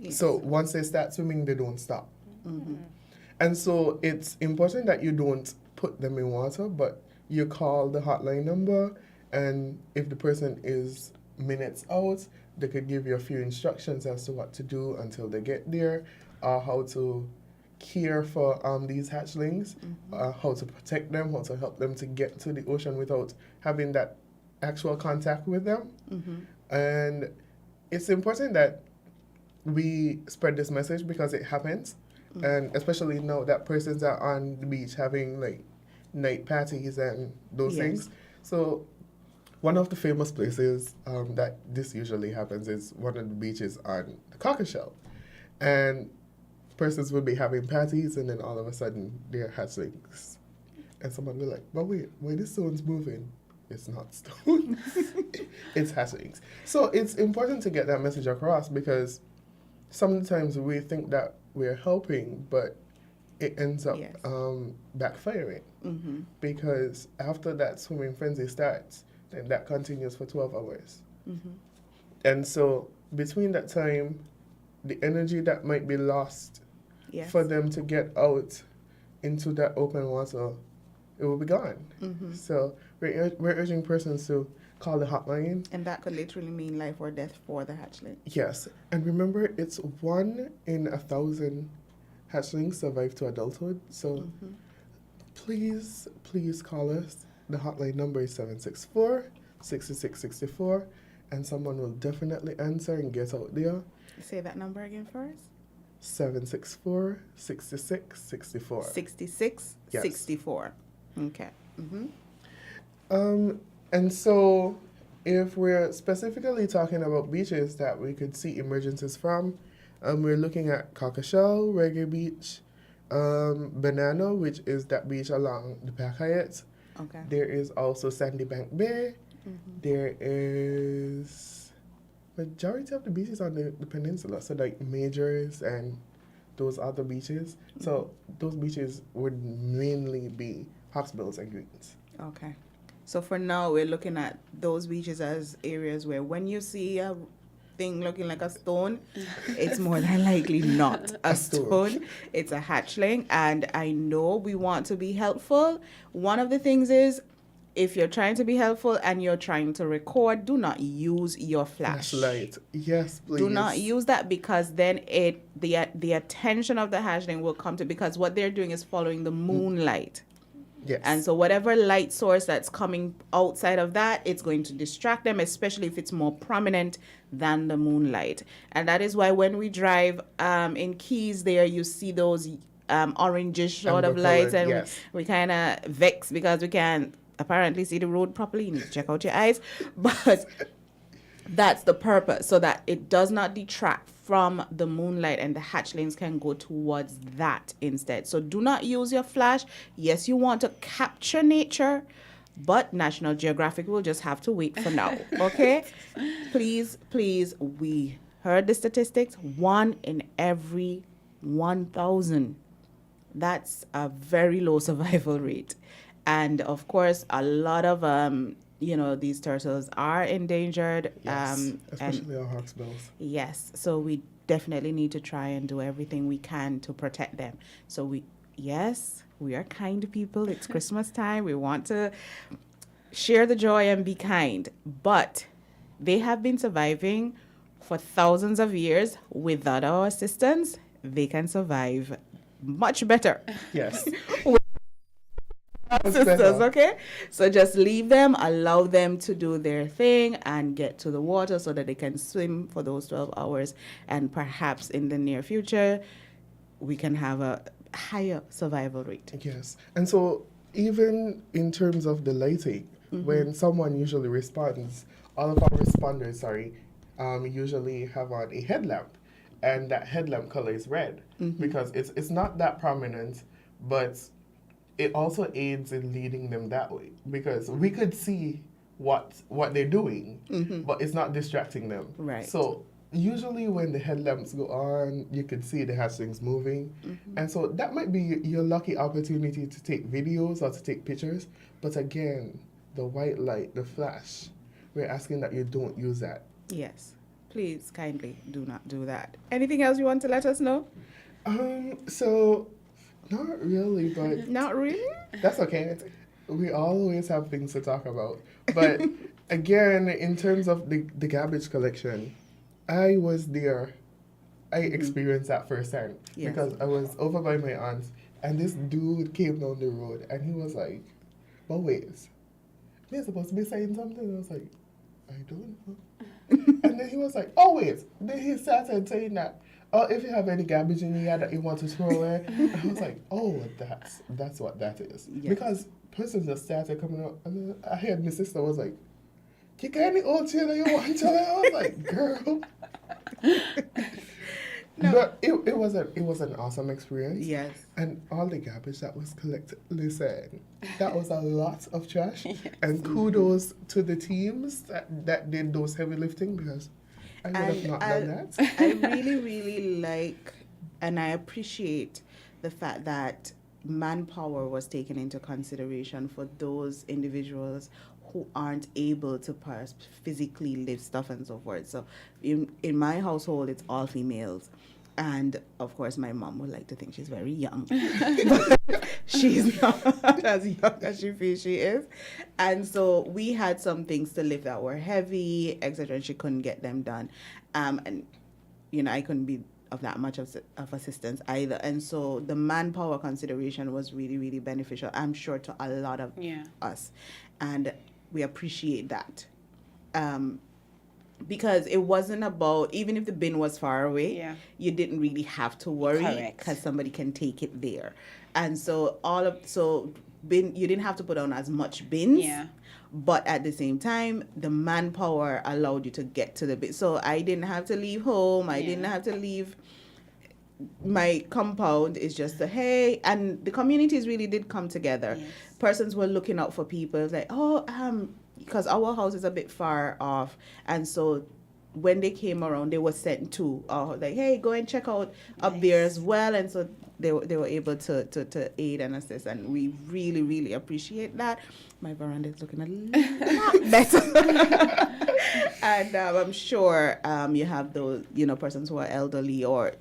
So once they start swimming, they don't stop. And so it's important that you don't put them in water, but you call the hotline number, and if the person is minutes out, they could give you a few instructions as to what to do until they get there, how to care for these hatchlings, how to protect them, how to help them to get to the ocean without having that actual contact with them. And it's important that we spread this message because it happens, and especially now that persons are on the beach having like night parties and those things. So one of the famous places that this usually happens is one of the beaches on the Cockleshell, and persons will be having parties, and then all of a sudden they're hatchlings, and someone will be like, "But wait, this stone's moving." It's not stones, it's hatchlings. So it's important to get that message across, because sometimes we think that we're helping, but it ends up backfiring, because after that swimming frenzy starts, then that continues for 12 hours. And so between that time, the energy that might be lost for them to get out into that open water, it will be gone. So we're urging persons to call the hotline. And that could literally mean life or death for the hatchling. Yes. And remember, it's 1 in 1,000 hatchlings survive to adulthood. So please call us. The hotline number is 764-6664, and someone will definitely answer and get out there. Say that number again for us. 764-6664. 6664. Okay. And so if we're specifically talking about beaches that we could see emergencies from, we're looking at Cockleshell, Reggae Beach, Banana, which is that beach along the Pacayet. Okay. There is also Sandy Bank Bay. There is majority of the beaches on the peninsula, so like Majors and those other beaches. So those beaches would mainly be hawksbills and greens. Okay. So for now, we're looking at those beaches as areas where when you see a thing looking like a stone, it's more than likely not a stone. It's a hatchling. And I know we want to be helpful. One of the things is, if you're trying to be helpful and you're trying to record, do not use your flashlight. Yes, please. Do not use that, because then the attention of the hatchling will come to, because what they're doing is following the moonlight. Yes. And so whatever light source that's coming outside of that, it's going to distract them, especially if it's more prominent than the moonlight. And that is why when we drive in Keys there, you see those orangish sort of lights, and we kind of vex because we can't apparently see the road properly. You need to check out your eyes. But that's the purpose, so that it does not detract from the moonlight, and the hatchlings can go towards that instead. So do not use your flash. Yes, you want to capture nature, but National Geographic will just have to wait for now. Okay? Please, we heard the statistics. 1 in every 1,000. That's a very low survival rate. And of course, a lot of these turtles are endangered. Yes, especially our hawksbills. Yes, so we definitely need to try and do everything we can to protect them. So we are kind people. It's Christmas time. We want to share the joy and be kind. But they have been surviving for thousands of years. Without our assistance, they can survive much better. Yes. Sisters, okay? So just leave them, allow them to do their thing and get to the water so that they can swim for those 12 hours. And perhaps in the near future, we can have a higher survival rate. Yes. And so even in terms of the lighting, when someone usually responds, all of our responders, usually have on a headlamp. And that headlamp color is red because it's not that prominent, but it also aids in leading them that way because we could see what they're doing, but it's not distracting them. Right. So usually when the headlamps go on, you can see the hatchlings moving. And so that might be your lucky opportunity to take videos or to take pictures. But again, the white light, the flash, we're asking that you don't use that. Yes. Please kindly do not do that. Anything else you want to let us know? So not really, but Not really? that's okay. We always have things to talk about. But again, in terms of the garbage collection, I was there. I experienced that firsthand because I was over by my aunt's and this dude came down the road and he was like, "But wait, they're supposed to be saying something." And I was like, "I don't know." And then he was like, "Oh wait." Then he started saying that, "Oh, if you have any garbage in here that you want to throw away." And I was like, "Oh, that's what that is." Yes. Because person just started coming up, and then I heard my sister was like, "You got any old chair that you want to?" I was like, "Girl." No. But it was an awesome experience. Yes. And all the garbage that was collected, listen, that was a lot of trash. Yes. And kudos to the teams that did those heavy lifting because I would have not done that. I really, really like and I appreciate the fact that manpower was taken into consideration for those individuals who aren't able to physically lift stuff and so forth. So in my household, it's all females. And, of course, my mom would like to think she's very young. But she's not as young as she feels she is. And so we had some things to lift that were heavy, etc., and she couldn't get them done. And, I couldn't be of that much of assistance either. And so the manpower consideration was really, really beneficial, I'm sure, to a lot of us. And we appreciate that. Because it wasn't about, even if the bin was far away, you didn't really have to worry because somebody can take it there. And so you didn't have to put on as much bins, but at the same time, the manpower allowed you to get to the bin. So I didn't have to leave home. I didn't have to leave my compound. It's just and the communities really did come together. Yes. Persons were looking out for people like, because our house is a bit far off, and so when they came around, they were sent to like, "Hey, go and check out up there as well." And so they were able to aid and assist, and we really, really appreciate that. My veranda is looking a lot better. And I'm sure you have those persons who are elderly or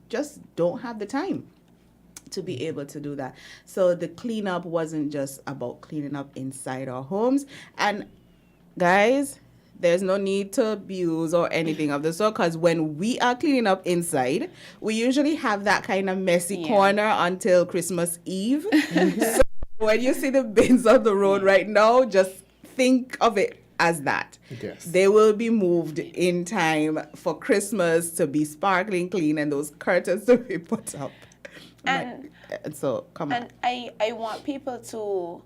just don't have the time to be able to do that. So the cleanup wasn't just about cleaning up inside our homes. And guys, there's no need to abuse or anything of the sort, because when we are cleaning up inside, we usually have that kind of messy corner until Christmas Eve. So when you see the bins on the road right now, just think of it as that. Yes. They will be moved in time for Christmas to be sparkling clean and those curtains to be put up. And so, come on. And I want people to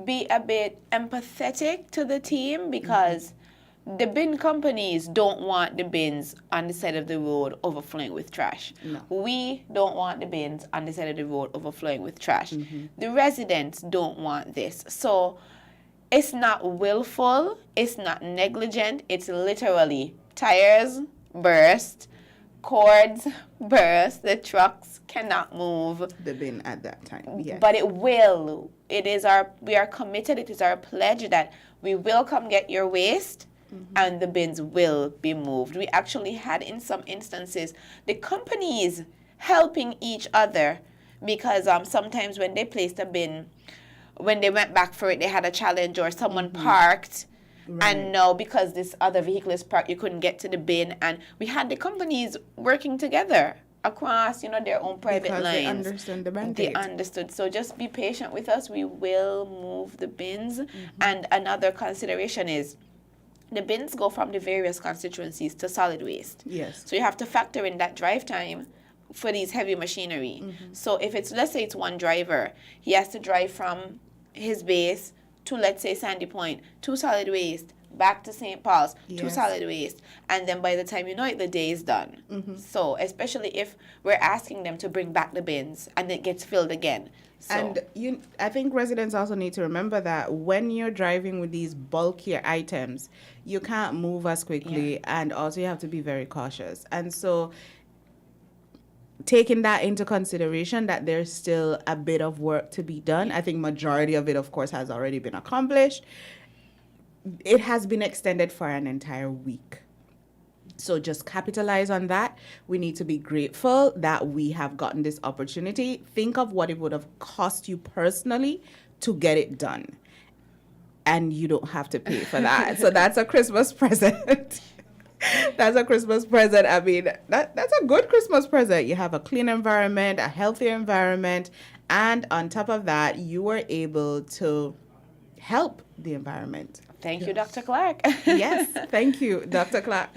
be a bit empathetic to the team because the bin companies don't want the bins on the side of the road overflowing with trash. No. We don't want the bins on the side of the road overflowing with trash. The residents don't want this. So it's not willful, it's not negligent, it's literally tires burst, cords burst, the trucks cannot move the bin at that time. Yes. But it will we are committed. It is our pledge that we will come get your waste. And the bins will be moved. We actually had, in some instances, the companies helping each other because sometimes when they placed a bin, when they went back for it, they had a challenge or someone parked. Right. And now because this other vehicle is parked, you couldn't get to the bin. And we had the companies working together across, their own private because lines. They understood the mandate. They understood. So just be patient with us. We will move the bins. And another consideration is, the bins go from the various constituencies to solid waste. Yes. So you have to factor in that drive time for these heavy machinery. So if let's say it's one driver, he has to drive from his base to, let's say, Sandy Point, to solid waste, back to St. Paul's, to solid waste. And then by the time you know it, the day is done. So especially if we're asking them to bring back the bins and it gets filled again. So. And I think residents also need to remember that when you're driving with these bulkier items, you can't move as quickly, and also you have to be very cautious. And so taking that into consideration, that there's still a bit of work to be done. I think majority of it, of course, has already been accomplished. It has been extended for an entire week. So just capitalize on that. We need to be grateful that we have gotten this opportunity. Think of what it would have cost you personally to get it done. And you don't have to pay for that. So that's a Christmas present. That's a Christmas present. I mean, that's a good Christmas present. You have a clean environment, a healthy environment, and on top of that, you were able to help the environment. Thank you, Dr. Clark. Yes, thank you, Dr. Clark.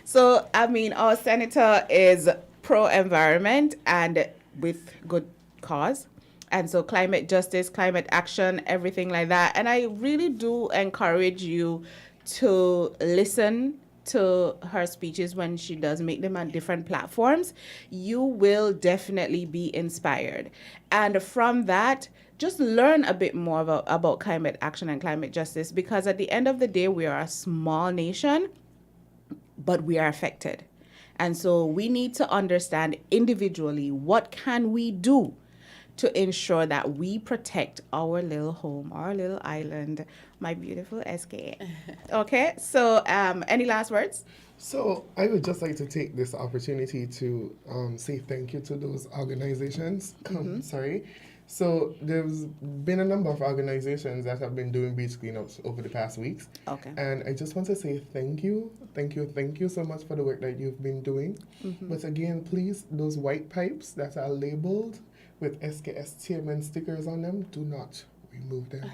So, I mean, our senator is pro-environment and with good cause. And so climate justice, climate action, everything like that. And I really do encourage you to listen to her speeches when she does make them on different platforms. You will definitely be inspired. And from that, just learn a bit more about climate action and climate justice, because at the end of the day, we are a small nation, but we are affected. And so we need to understand individually, what can we do to ensure that we protect our little home, our little island, my beautiful SK. Okay, so any last words? So I would just like to take this opportunity to say thank you to those organizations. So there's been a number of organizations that have been doing beach cleanups over the past weeks. Okay. And I just want to say thank you so much for the work that you've been doing. But again, please, those white pipes that are labeled with SKSTMN stickers on them, do not remove them.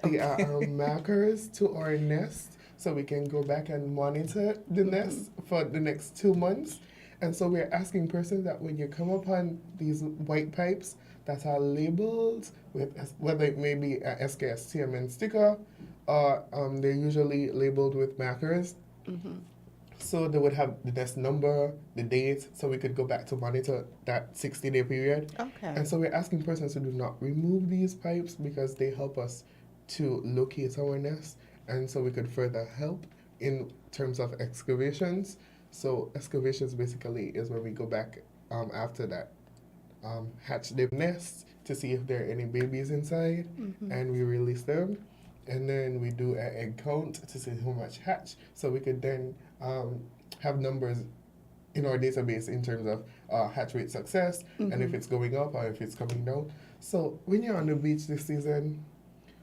They are our markers to our nest, so we can go back and monitor the nest for the next 2 months. And so we're asking persons that when you come upon these white pipes that are labeled with, whether it may be a SKSTMN sticker, or they're usually labeled with markers. So they would have the nest number, the date, so we could go back to monitor that 60-day period. Okay. And so we're asking persons to do not remove these pipes because they help us to locate our nest, and so we could further help in terms of excavations. So excavations basically is where we go back after that, hatch the nest to see if there are any babies inside, and we release them. And then we do an egg count to see how much hatch, so we could then have numbers in our database in terms of hatch rate success, and if it's going up or if it's coming down. So when you're on the beach this season,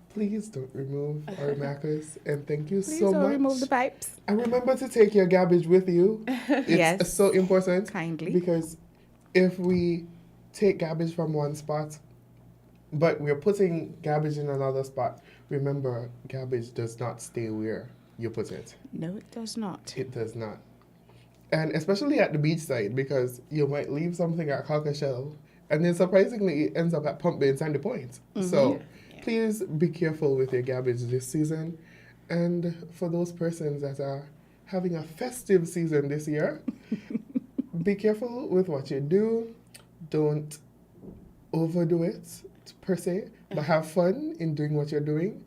please don't remove our markers, and thank you Please so don't much. remove the pipes. And remember to take your garbage with you. It's so important. Kindly. Because if we take garbage from one spot, but we're putting garbage in another spot, remember, garbage does not stay where you put it. No, it does not. It does not. And especially at the beach side, because you might leave something at Cockleshell, and then surprisingly it ends up at Pump Bay and Sandy Point. So please be careful with your garbage this season. And for those persons that are having a festive season this year, be careful with what you do. Don't overdo it, per se, but have fun in doing what you're doing,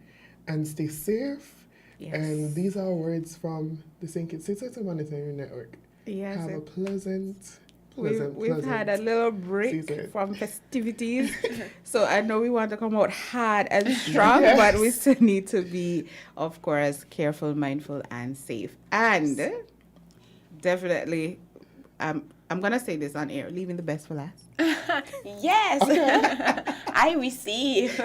and stay safe. Yes. And these are words from the St. Kitts City Monitoring Network. Yes. Have a pleasant We've had a little break season. from festivities. So I know we want to come out hard and strong, but we still need to be, of course, careful, mindful, and safe. And definitely, I'm going to say this on air, leaving the best for last. Yes, I receive.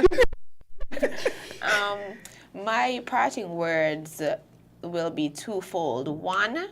My parting words will be twofold. One,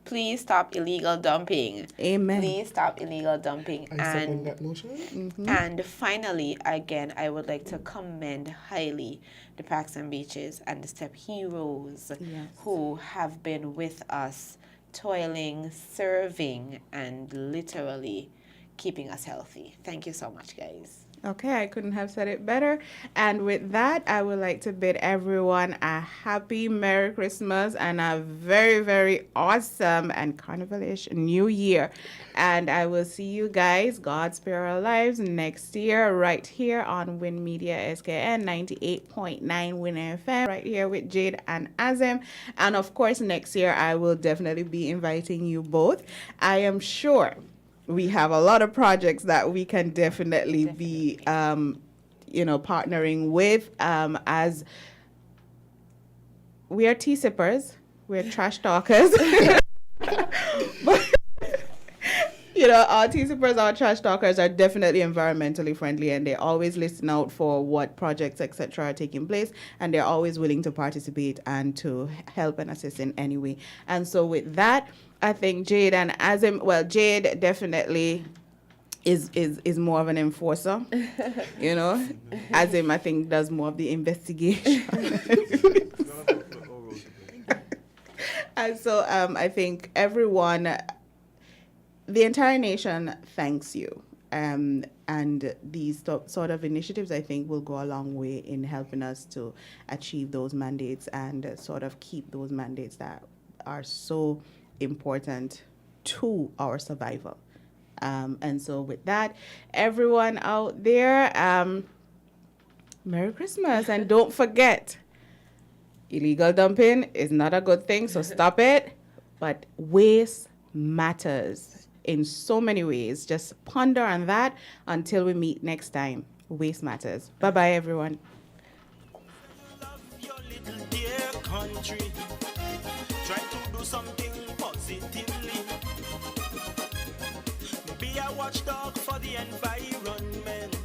please stop illegal dumping. Amen. Please stop illegal dumping. I second that motion. And finally, again, I would like to commend highly the Parks and Beaches and the Step Heroes who have been with us, toiling, serving, and literally keeping us healthy. Thank you so much, guys. Okay, I couldn't have said it better. And with that, I would like to bid everyone a happy Merry Christmas and a very, very awesome and carnival-ish New Year. And I will see you guys, God spare our lives, next year right here on WINNMedia SKN 98.9 Win FM, right here with Jade and Azem. And of course, next year, I will definitely be inviting you both. I am sure we have a lot of projects that we can definitely be, partnering with, as we are tea sippers, we're trash talkers. But, our tea sippers, our trash talkers are definitely environmentally friendly, and they're always listening out for what projects, etc., are taking place, and they're always willing to participate and to help and assist in any way. And so with that, I think Jade and Azem, Jade definitely is more of an enforcer, Azem, I think, does more of the investigation. And so I think everyone, the entire nation thanks you. And these sort of initiatives, I think, will go a long way in helping us to achieve those mandates and sort of keep those mandates that are so important to our survival. And so with that, everyone out there, Merry Christmas. And don't forget, illegal dumping is not a good thing, so stop it. But waste matters in so many ways. Just ponder on that until we meet next time. Waste matters. Bye-bye, everyone. Love your little dear country. Try to do something positively. Be a watchdog for the environment.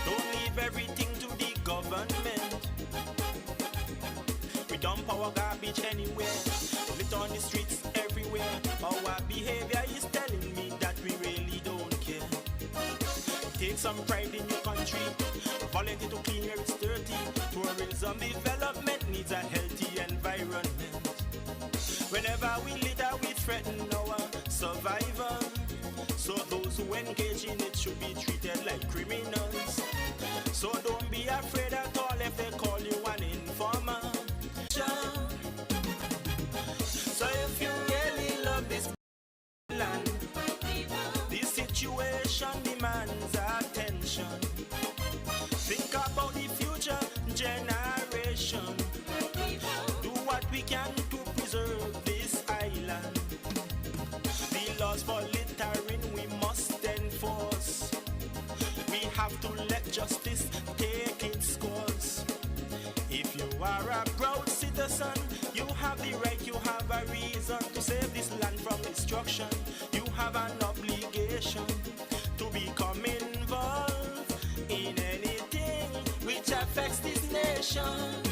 Don't leave everything to the government. We dump our garbage anywhere. Lit on the streets everywhere. Our behavior is telling me that we really don't care. Take some pride in your country. Volunteer to clean where it's dirty. Tourism development needs a healthy environment. Whenever we litter, we threaten our survival. So those who engage in it should be treated like criminals. So don't be afraid at all if they call you an informer. So if you really love this land, this situation demands attention. Think about the future generation. Do what we can to preserve this island. The laws for littering we must enforce. We have to let justice take its course. If you are a proud citizen, you have the right, you have a reason to save this land from destruction. You have an obligation to become involved in anything which affects this nation.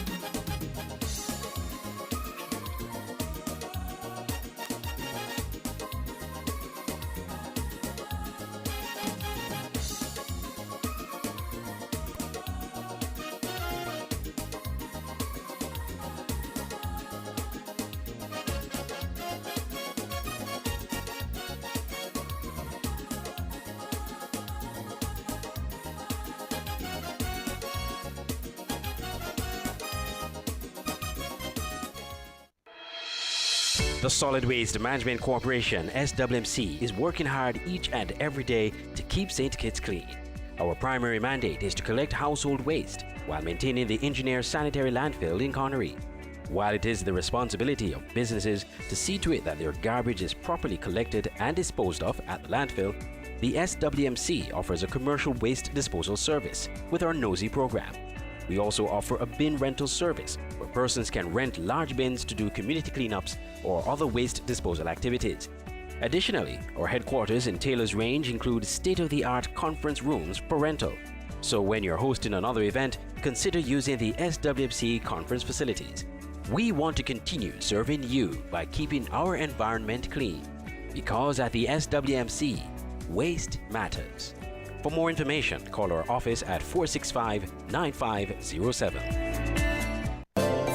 The Solid Waste Management Corporation, SWMC, is working hard each and every day to keep St. Kitts clean. Our primary mandate is to collect household waste while maintaining the engineer sanitary landfill in Connery. While it is the responsibility of businesses to see to it that their garbage is properly collected and disposed of at the landfill, the SWMC offers a commercial waste disposal service with our Nosy program. We also offer a bin rental service where persons can rent large bins to do community cleanups or other waste disposal activities. Additionally, our headquarters in Taylor's Range include state-of-the-art conference rooms for rental. So when you're hosting another event, consider using the SWMC conference facilities. We want to continue serving you by keeping our environment clean, because at the SWMC, waste matters. For more information, call our office at 465-9507.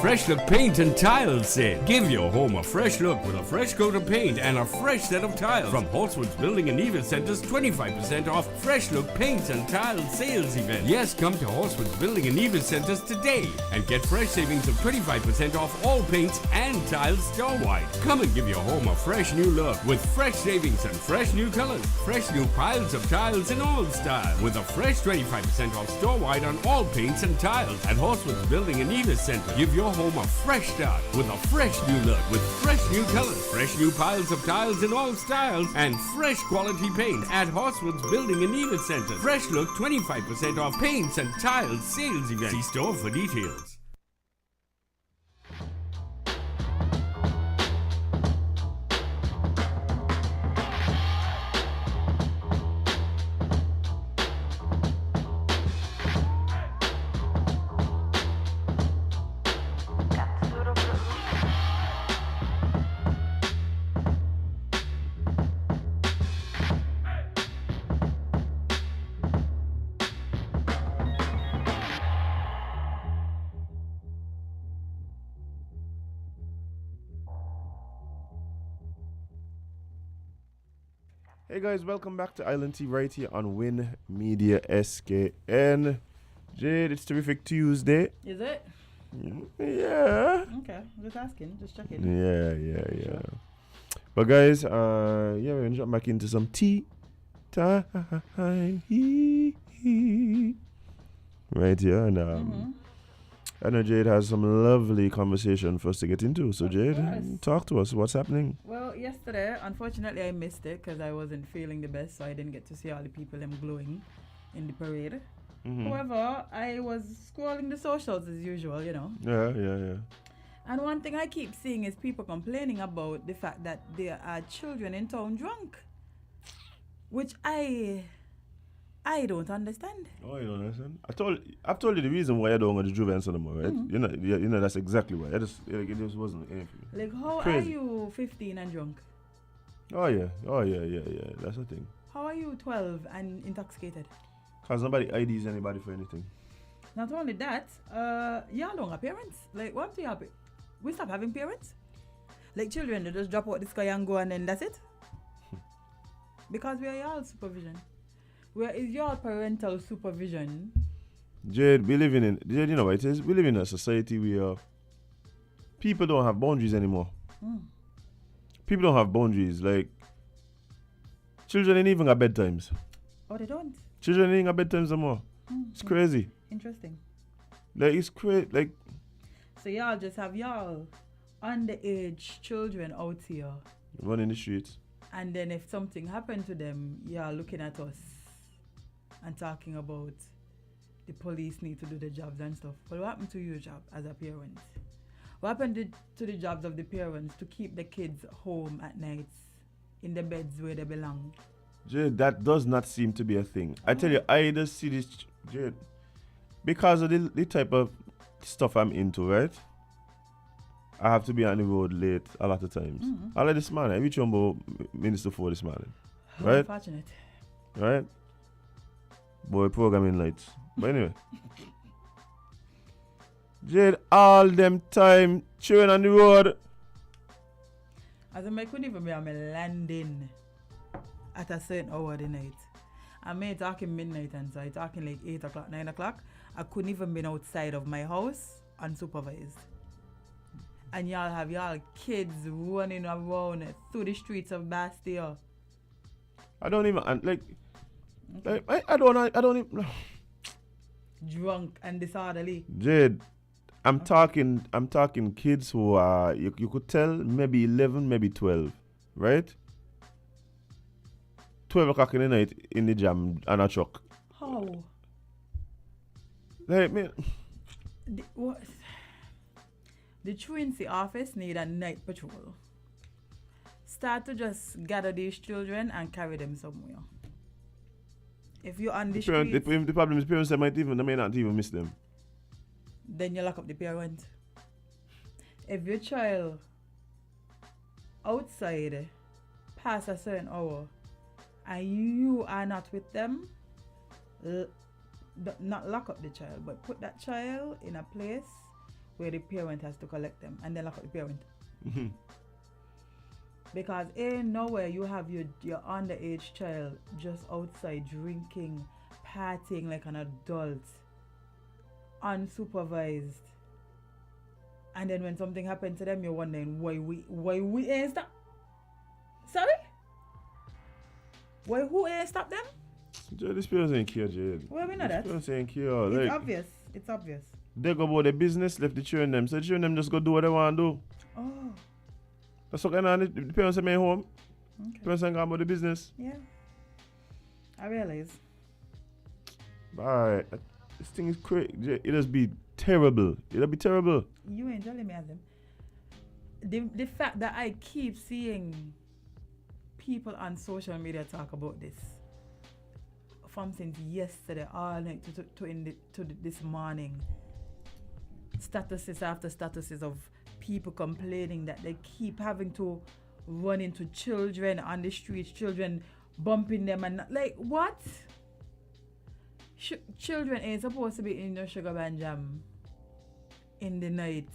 Fresh Look Paint and Tiles sale. Give your home a fresh look with a fresh coat of paint and a fresh set of tiles. From Holtzman's Building and Evil Center's 25% off Fresh Look Paint and Tiles sales event. Yes, come to Holtzman's Building and Evil Centers today and get fresh savings of 25% off all paints and tiles store-wide. Come and give your home a fresh new look with fresh savings and fresh new colors. Fresh new piles of tiles in all styles with a fresh 25% off store-wide on all paints and tiles at Holtzman's Building and Evil Center. Give your home a fresh start with a fresh new look with fresh new colors, fresh new piles of tiles in all styles, and fresh quality paint at Horsewood's Building and Evil Center. Fresh Look 25% off paints and tiles sales event. See store for details. Hey guys, welcome back to Island Tea right here on Win Media SKN. Jade, it's Terrific Tuesday. Is it? Yeah. Okay, just asking, just checking. Yeah. Sure. But guys, we're gonna jump back into some tea time. Right here, and I know Jade has some lovely conversation for us to get into. So Jade, talk to us. What's happening? Well, yesterday, unfortunately, I missed it because I wasn't feeling the best, so I didn't get to see all the people them glowing in the parade. However, I was scrolling the socials as usual, you know. Yeah. And one thing I keep seeing is people complaining about the fact that there are children in town drunk, which I don't understand. Oh, you don't understand? I've told you the reason why I don't want to Juvens anymore, right? You know that's exactly why. It just wasn't anything. Like, how Crazy. are you 15 and drunk? Oh yeah. That's the thing. How are you 12 and intoxicated? Cause nobody IDs anybody for anything. Not only that, y'all don't have parents. Like, what do you have? We stop having parents? Like, children, they just drop out the sky and go and then that's it? Because we are y'all supervision. Where is your parental supervision? Jade, you know what it is? We live in a society where people don't have boundaries anymore. People don't have boundaries. Like, children ain't even got bedtimes. Oh, they don't? Children ain't got bedtimes anymore. It's crazy. Interesting. Like, it's crazy. Like, so y'all just have y'all underage children out here running the streets. And then if something happened to them, y'all looking at us and talking about the police need to do the jobs and stuff. But what happened to your job as a parent? What happened to the jobs of the parents to keep the kids home at nights in the beds where they belong? Jade, that does not seem to be a thing. I tell you, I just see this, Jade, because of the type of stuff I'm into, right? I have to be on the road late a lot of times. I like this morning. I reached Umbo Minister 4 this morning. Right? Unfortunate. Right? Boy, programming lights. But anyway. Jade, all them time chewing on the road. As I couldn't even be on my landing at a certain hour of the night. I may talking midnight and so I talking like 8 o'clock, 9 o'clock. I couldn't even been outside of my house unsupervised. And y'all have y'all kids running around through the streets of Bastille. I don't even I don't even drunk and disorderly. Jade, I'm talking kids who are, you could tell maybe 11, maybe 12, right? 12 o'clock in the night in the jam on a truck. How? Like, man. The truancy office need a night patrol. Start to just gather these children and carry them somewhere. If you're on the street, the problem is parents they may not even miss them. Then you lock up the parent. If your child outside past a certain hour and you are not with them, not lock up the child, but put that child in a place where the parent has to collect them and then lock up the parent. Mm-hmm. Because ain't nowhere you have your underage child just outside drinking, partying like an adult, unsupervised. And then when something happened to them, you're wondering why we ain't stop. Sorry? Why who ain't stop them? Jade, this parents ain't care, Jade. Well, we know that. Parents ain't care. It's Like, obvious. It's obvious. they go about their business, left the children them. So the children them just go do what they want to do. Oh. That's what kind of the parents are home. Okay. Parents ain't going about the business. Yeah. I realize. Alright. This thing is crazy. It'll just be terrible. It'll be terrible. You ain't telling me, Azem. The fact that I keep seeing people on social media talk about this from since yesterday all night to this morning. Statuses after statuses of people complaining that they keep having to run into children on the streets, children bumping them and like what? Children ain't supposed to be in no sugar band jam in the night.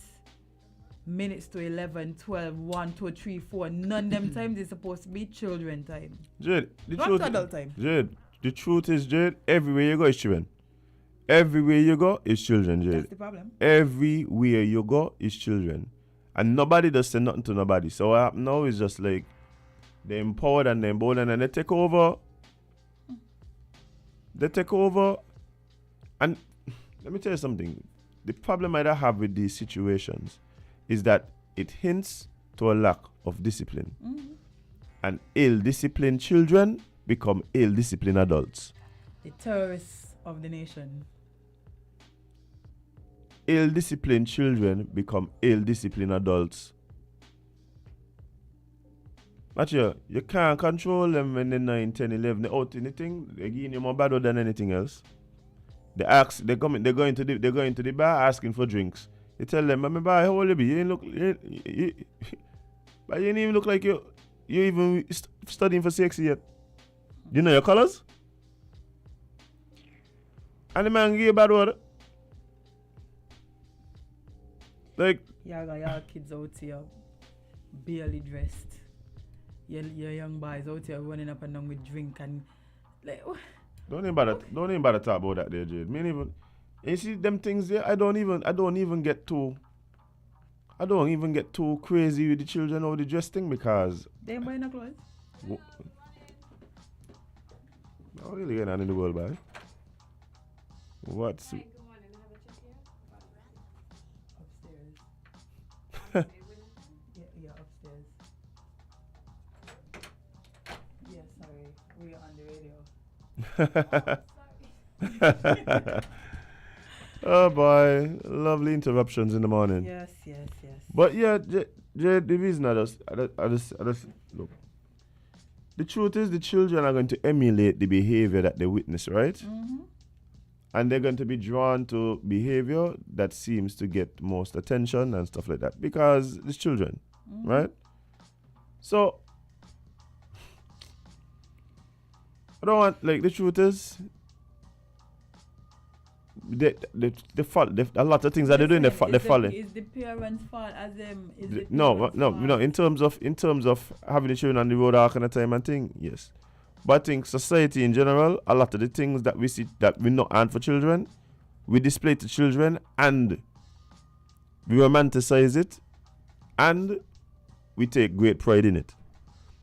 Minutes to 11, 12, 1, 2, 3, 4. None of them times is supposed to be children time. Jade, Not adult time. Jade, the truth is, Jade, everywhere you go is children. Everywhere you go is children, Jade. That's the problem. Everywhere you go is children. And nobody does say nothing to nobody. So what happens now is just like they empowered and they emboldened and they take over. They take over. And let me tell you something. The problem I have with these situations is that it hints to a lack of discipline. Mm-hmm. And ill-disciplined children become ill-disciplined adults. The terrorists of the nation. Ill-disciplined children become ill-disciplined adults. But you can't control them when they're 9, 10, 11. They're out in the thing. They're giving you more bad than anything else. They go into the bar asking for drinks. You tell them, "Mama, boy, how old you be? You ain't look, but you ain't even look like you even studying for sexy yet. You know your colors? And the man give you bad word. Like, y'all got y'all kids out here barely dressed. Your young boys out here running up and down with drink and like. Don't even bother talk about that there, Jade. Me even. You see them things there. I don't even get too crazy with the children or the dress thing because they ain't buying no clothes. Not really getting on in the world, boy. What's Upstairs. yeah, upstairs. Yeah, sorry. We are on the radio. Oh boy, lovely interruptions in the morning. Yes. But yeah, the reason I just look. The truth is, the children are going to emulate the behavior that they witness, right? Mm-hmm. And they're going to be drawn to behavior that seems to get most attention and stuff like that because it's children, right? So I don't want, like, the truth is, they fall. A lot of things that they're doing, they falling. Is the parents' fault as them? No. In terms of having the children on the road all kind of time and thing, yes. But I think society in general, a lot of the things that we see that we not aren't for children, we display to children and we romanticize it, and we take great pride in it.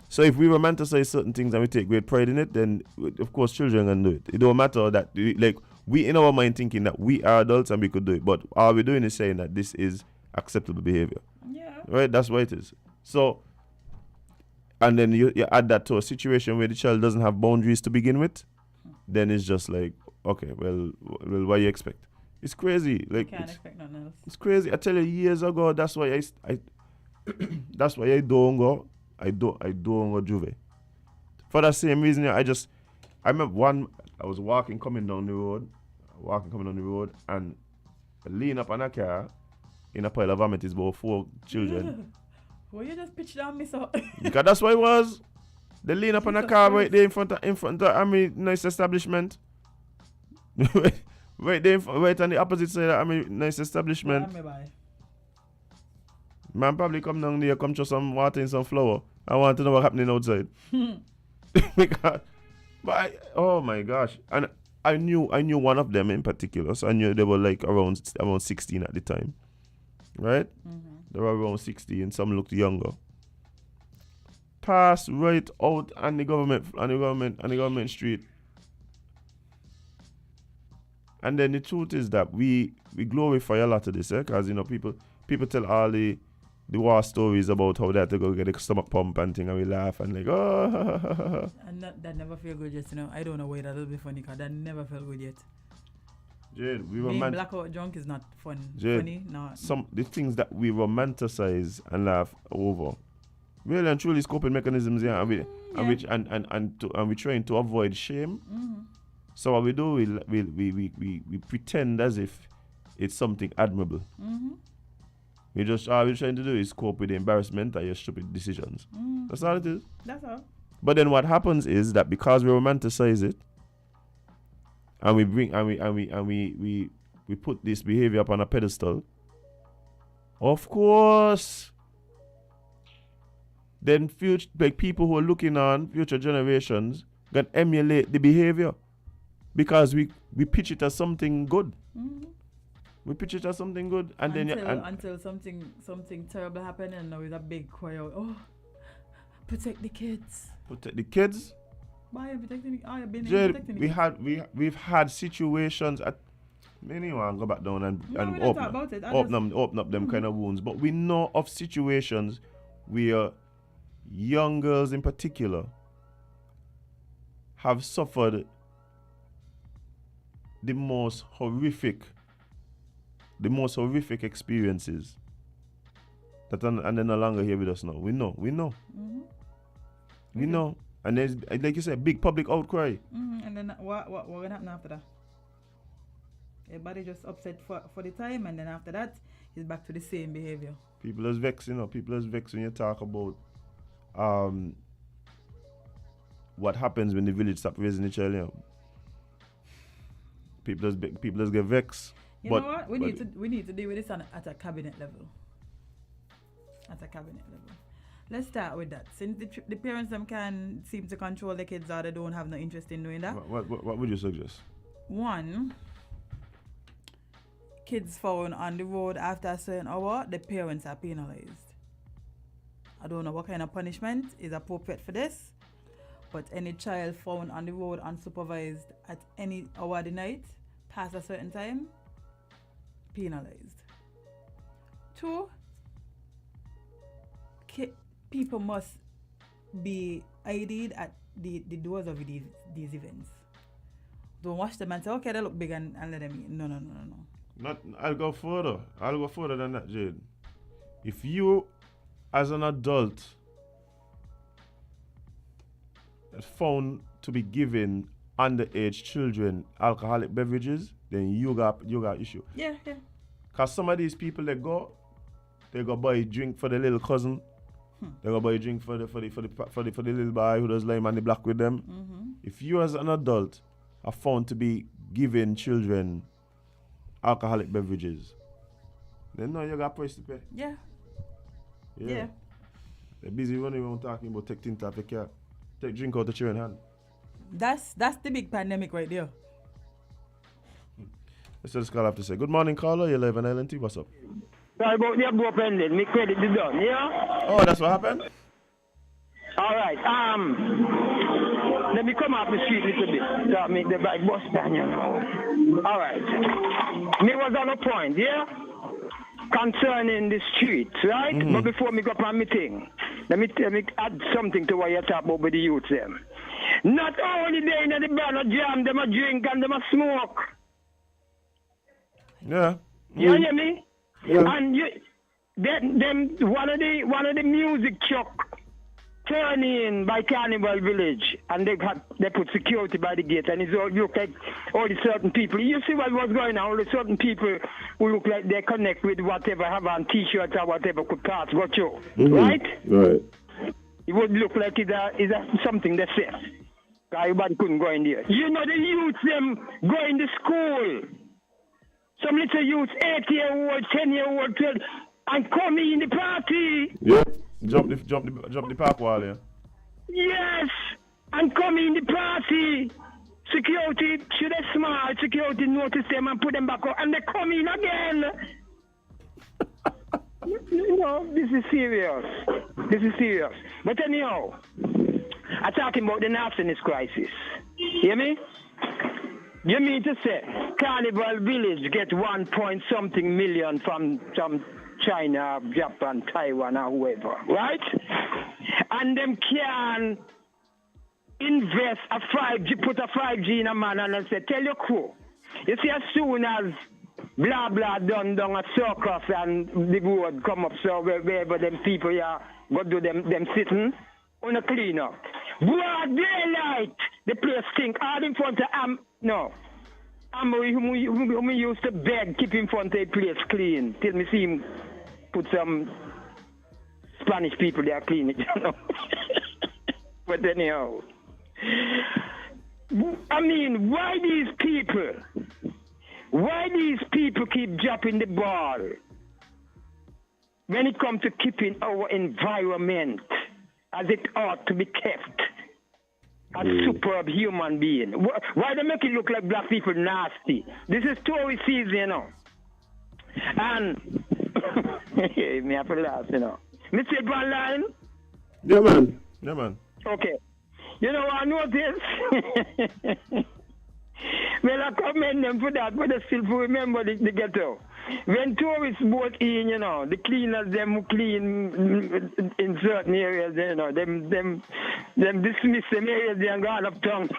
So if we romanticize certain things and we take great pride in it, then of course children can do it. It don't matter that, like, we in our mind thinking that we are adults and we could do it, but all we're doing is saying that this is acceptable behavior. Yeah. Right? That's what it is. So, and then you add that to a situation where the child doesn't have boundaries to begin with, then it's just like, okay, well, what you expect? It's crazy. Like, you can't expect nothing else. It's crazy. I tell you, years ago, that's why I that's why I don't go Juve. For that same reason, I remember I was coming down the road, and I lean up on a car in a pile of vomit is about 4 children. Well, you just pitched down me so. Because that's what it was. They lean up on a car right there in front of nice establishment. right there, right on the opposite side of nice establishment. Man probably come down there, come throw some water in some flour. I want to know what's happening outside. Oh my gosh. And I knew one of them in particular. So I knew they were like around 16 at the time. Right? Mm-hmm. They were around 16. Some looked younger. Pass right out on the government street. And then the truth is that we glorify a lot of this, because people tell all the war stories about how they had to go get a stomach pump and thing, and we laugh and like, oh. And that never feel good yet, I don't know why that'll be funny, because that never felt good yet. Jade, being blackout drunk is not fun. Jade, funny, not. The things that we romanticize and laugh over, really and truly, is coping mechanisms, yeah, and we're trying to avoid shame. Mm-hmm. So what we do, we pretend as if it's something admirable. Mm-hmm. All we're trying to do is cope with the embarrassment of your stupid decisions. Mm-hmm. That's all it is. That's all. But then what happens is that because we romanticize it, and we put this behavior up on a pedestal, of course, then people who are looking on, future generations, can emulate the behavior. Because we pitch it as something good. Mm-hmm. We pitch it as something good, and until something terrible happened, and now with a big cry out, oh, protect the kids. Protect the kids. Why are you protecting? Oh, you've been Jade, protecting we've had situations at many one go back down and open up them kind of wounds, but we know of situations where young girls in particular have suffered the most horrific experiences and they're no longer here with us now. We know. Mm-hmm. We know. And there's, like you said, big public outcry. Mm-hmm. And then what gonna happen after that? Everybody just upset for the time, and then after that, it's back to the same behavior. People is vexed, People is vexed when you talk about what happens when the village stop raising the child. People just get vexed. You know what? We need to deal with this at a cabinet level. At a cabinet level. Let's start with that. Since the parents them can seem to control the kids, or they don't have no interest in doing that. What would you suggest? One, kids found on the road after a certain hour, the parents are penalized. I don't know what kind of punishment is appropriate for this, but any child found on the road unsupervised at any hour of the night, past a certain time, penalized. Two, people must be ID'd at the doors of these events. Don't watch them and say, okay, they look big and let them in. No. I'll go further than that, Jade. If you, as an adult, found to be giving underage children alcoholic beverages, then you got issue. Yeah. Cause some of these people they go buy a drink for the little cousin. They go buy a drink for the little boy who does lime on the block with them. Mm-hmm. If you as an adult are found to be giving children alcoholic beverages, then now you got a price to pay. Yeah. They're busy running around talking about take things off the car. Take drink out the children's hand. That's the big pandemic right there. Let's just call have to say, good morning, caller. You're live on ILNT. What's up? Sorry about the above pending. Me credit is done, yeah? Oh, that's what happened? All right. let me come off the street a little bit. So make the bike bust down, you know. All right. Me was on a point, yeah? Concerning the streets, right? But before me go up on my thing, let me add something to what you talk about with the youth them. Not only they in the bar, jam, them a drink and them a smoke. Yeah. You hear me? Yeah. And them one of the music truck turn in by Carnival Village, and they put security by the gate, and it's all look like all the certain people. You see what was going on? All the certain people who look like they connect with whatever, have on T-shirts or whatever could pass, got you, right? Right. It would look like it's something that's safe. Everybody couldn't go in there. You know the youth them go in the school. Some little youth, 8-year-old, 10-year-old, 12, and come in the party. Yeah. Jump the park wall, yeah. Yes, and come in the party. Security, should they smart, security notice them and put them back out, and they come in again. You know, this is serious. This is serious. But anyhow, I'm talking about the nastiness crisis. Hear me? You mean to say Carnival Village get 1 point something million from China, Japan, Taiwan, or whoever, right? And them can invest a 5G, put a 5G in a man and say, tell your crew. You see, as soon as blah blah done down a circus and the road come up, so wherever them people here go do them sitting on a clean up. Broad daylight, the place stink all in front of no. We used to beg, keep in front of the place clean till me see him put some Spanish people there clean it, you know. But anyhow, I mean, why these people keep dropping the ball when it comes to keeping our environment as it ought to be kept? A superb human being. Why they make it look like black people nasty? This is tourist season, you know. And me have to laugh, you know. Me say it one line? Yeah, man. Yeah, man. Okay. You know what I noticed? Well, I commend them for that, but they still remember the ghetto. When tourists boat in, you know, the cleaners, them who clean in certain areas, you know, them dismiss them areas, they are gone up tongue.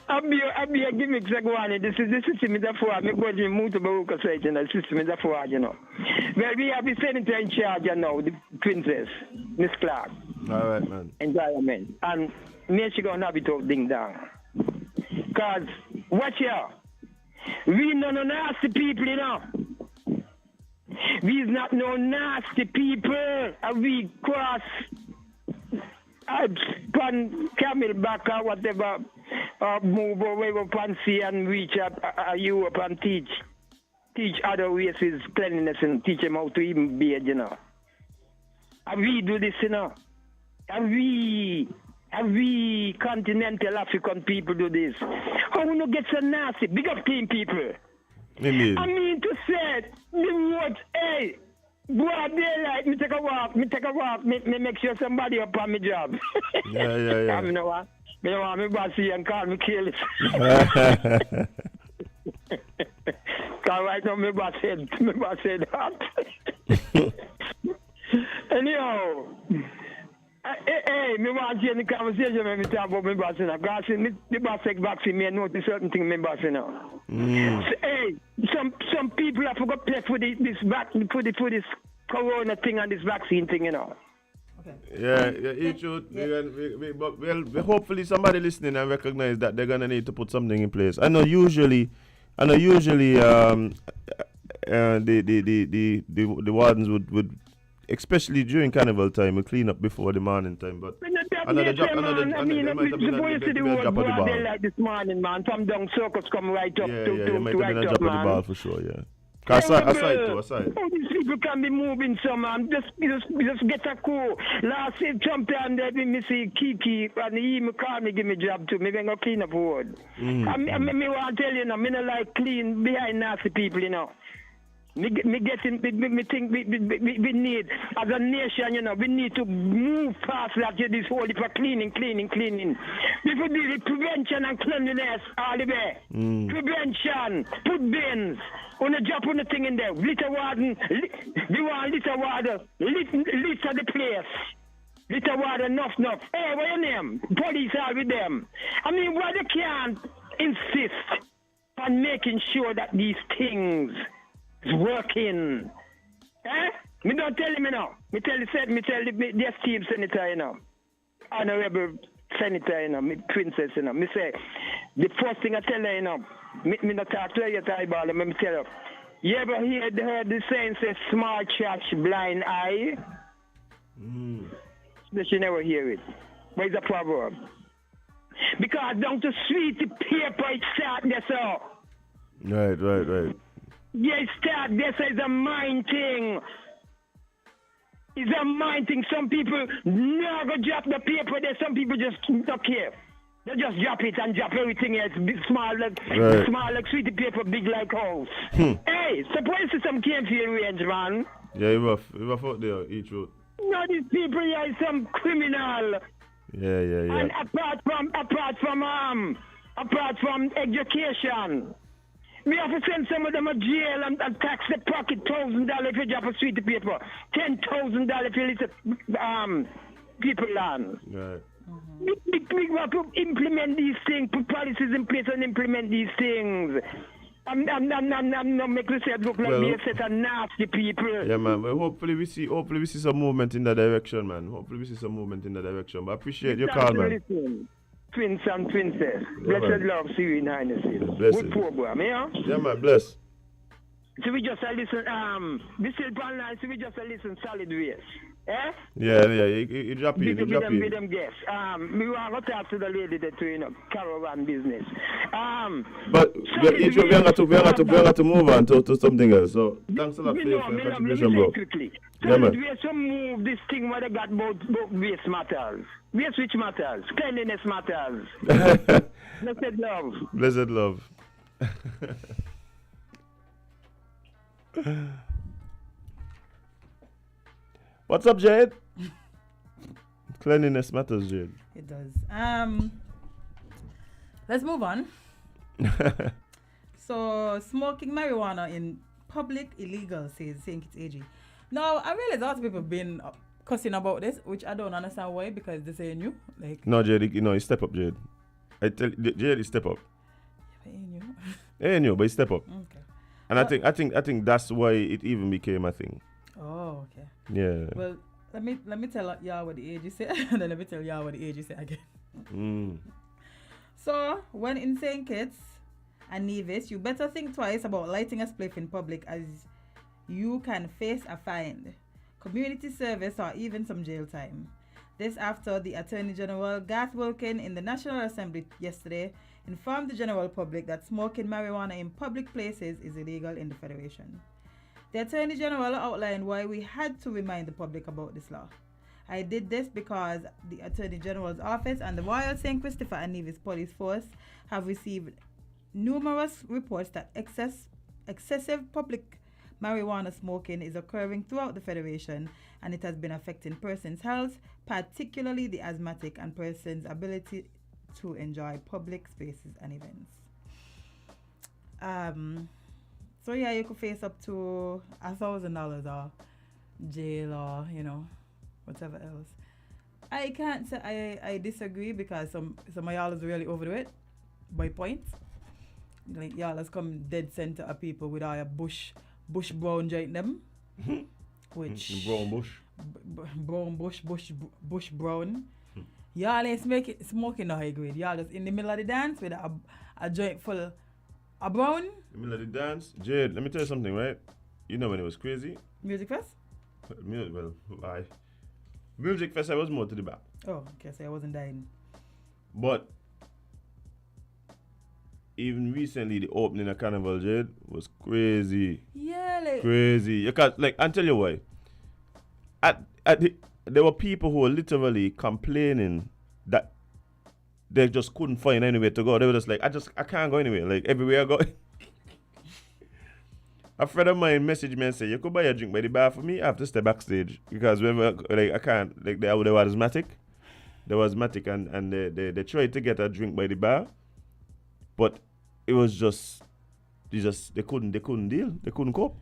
I'll be a gimmick like one. This is me for me go to move to Baruka site, you know, system is for, you know. Well, we have the senator in charge, you know, the princess, Miss Clark. All right, man. Environment. And me she gonna have it all ding down. Cause watch here. We no nasty people, you know. We's not no nasty people. And we cross pan camel back or whatever, move away upon sea and reach Europe and teach other races cleanliness and teach them how to even bathe, you know. And we do this, you know. And we continental African people do this. How we not get so nasty? Big up clean people. Indeed. I mean to say, the road, hey, broad daylight, me take a walk, me make sure somebody up on my job. Yeah. I know what? Me don't want me boss see and call me careless. Cause right now me boss said that. Anyhow, hey, me want to change the conversation when me talk about me boss, you know. Because the boss take vaccine, me notice certain things me boss, you know. So, hey, some people have forgot to pay for this corona thing and this vaccine thing, you know. Yeah, it should. Well, hopefully somebody listening and recognize that they're gonna need to put something in place. I know usually, the wardens would, especially during carnival time, would clean up before the morning time. But another drop of the ball. Like this morning, man, from down circles come right up to might right have been a up, drop of the ball for sure. Yeah. Aside. Oh, these people can be moving some, man. Just get a cool. Last year, Trump and they me see Kiki, and he call me, give me job too. Me going to clean up road. I want to tell you, now, me not like clean behind nasty people, you know. Me getting, me think we need, as a nation, you know, we need to move past that, this whole for cleaning. We could do the prevention and cleanliness all the way. Prevention, put bins, on the drop on the thing in there, litter water, we want litter water, litter the place. Litter water, enough. Hey, what your name? Police are with them. I mean, why they can't insist on making sure that these things is working? Eh? Me don't tell him, you know. Me tell the esteemed senator, you know. Honorable senator, you know, me princess, you know. Me say, the first thing I tell her, you know, me not talk to her yet, eyeball, me tell her, you ever heard the saying, say, small trash, blind eye? She never hear it. But it's a proverb. Because down to sweet paper, it start there, so. Right. Yeah, it start there, so it's a mind thing. It's a mind thing. Some people never drop the paper there. Some people just don't care. They just drop it and drop everything else. Small like sweet paper, big like house. Hey, suppose some can't feel range, man. Yeah, you rough out there, each road. No, these people here is some criminal. Yeah. And apart from education, we have to send some of them to jail and tax the pocket $1,000 if you drop a sweet paper, $10,000 if you listen people land. Right. We have to implement these things, put policies in place and implement these things. I'm not making myself look like me a set of nasty people. Yeah, man. Well, hopefully we see some movement in that direction, man. But I appreciate your call, man. Twins and princess. Blessed love, see you in highness. Good program, yeah? Yeah, man. Bless. So we just listen, we still online, so we just listen solid ways. Eh? Yeah, you drop in. With them guests. We want to talk to the lady that you know, caravan business. But we have to move on to something else. So thanks a lot for your contribution, bro. Quickly. So yeah, man. We have to move this thing where they got both waste matters. Waste which matters. Cleanliness matters. Blessed love. Blessed love. What's up, Jade? Cleanliness matters, Jade. It does. Let's move on. So, smoking marijuana in public illegal, says St. Kitts AG. Now, I realize a lot of people have been cussing about this, which I don't understand why, because they say new. Like, no, Jade, you step up, Jade. I tell Jade, step up. Ain't new, but you step up. Okay. And I think that's why it even became a thing. Oh, okay. Yeah. Well, let me tell y'all what the age say, and then let me tell y'all what the age say again. So, when in St. Kitts and Nevis, you better think twice about lighting a spliff in public, as you can face a fine, community service, or even some jail time. This after the Attorney General Garth Wilkin in the National Assembly yesterday informed the general public that smoking marijuana in public places is illegal in the Federation. The Attorney General outlined why we had to remind the public about this law. I did this because the Attorney General's office and the Royal St. Christopher and Nevis Police Force have received numerous reports that excessive public marijuana smoking is occurring throughout the Federation, and it has been affecting persons' health, particularly the asthmatic, and persons' ability to enjoy public spaces and events. So yeah, you could face up to $1,000 or jail, or whatever else. I can't say I disagree, because some of y'all is really overdo it by points. Like y'all has come dead center of people with all your bush brown joint them, which brown bush brown. Y'all ain't smoking no high grade. Y'all just in the middle of the dance with a joint full of brown. In the middle of the dance, Jade. Let me tell you something, right? You know when it was crazy. Music Fest. Music Fest, I was more to the back. Oh, okay, so I wasn't dying. But even recently, the opening of Carnival, Jade, was crazy. Yeah, like crazy. You can't, I'll tell you why. There were people who were literally complaining that they just couldn't find anywhere to go. They were just like, I can't go anywhere. Like everywhere I go. A friend of mine messaged me and said, you could buy a drink by the bar for me. I have to stay backstage because I can't. Like they were asthmatic. They were asthmatic and they tried to get a drink by the bar, but it was just they couldn't deal. They couldn't cope.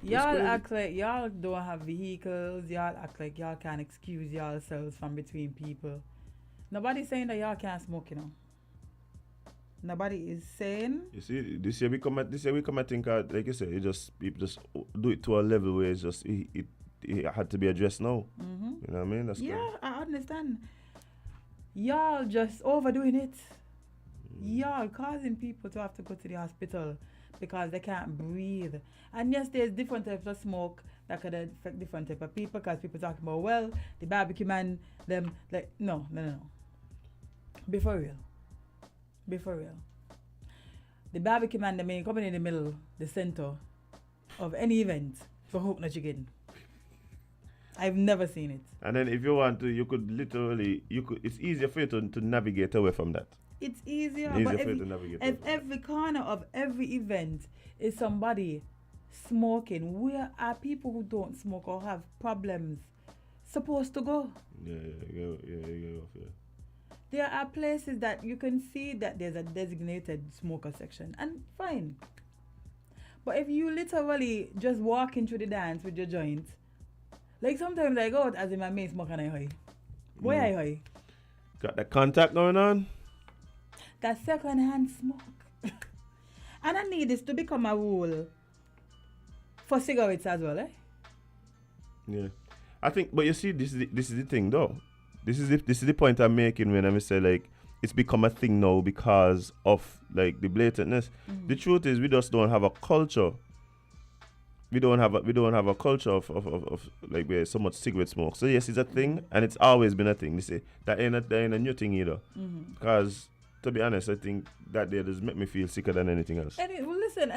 Y'all act like y'all don't have vehicles. Y'all act like y'all can't excuse yourselves from between people. Nobody's saying that y'all can't smoke, you know. Nobody is saying. You see, this year we come at think like you said, people just do it to a level where it's just it had to be addressed now. Mm-hmm. You know what I mean? That's yeah, I understand. Y'all just overdoing it. Y'all causing people to have to go to the hospital because they can't breathe. And yes, there's different types of smoke that could affect different type of people because people talking about, well, the barbecue man, them, like, no. Be for real. The barbecue man, they coming in the middle, the center of any event for Hope No Chicken. I've never seen it. And then if you want to, you could literally, it's easier for you to navigate away from that. It's easier, for but you to navigate if every corner of every event is somebody smoking, where are people who don't smoke or have problems supposed to go? Yeah. There are places that you can see that there's a designated smoker section, and fine. But if you literally just walk into the dance with your joint, like sometimes I go out as in my main smoke and I high. Why I high? Got that contact going on? That second-hand smoke. And I need this to become a rule for cigarettes as well, eh? Yeah. I think, but you see, this is the thing though. This is the point I'm making when I say like it's become a thing now because of like the blatantness. Mm-hmm. The truth is we just don't have a culture. We don't have a culture of like where so much cigarette smoke. So yes, it's a thing and it's always been a thing. They say that ain't a new thing either. Mm-hmm. Because to be honest, I think that they just make me feel sicker than anything else. Well, listen,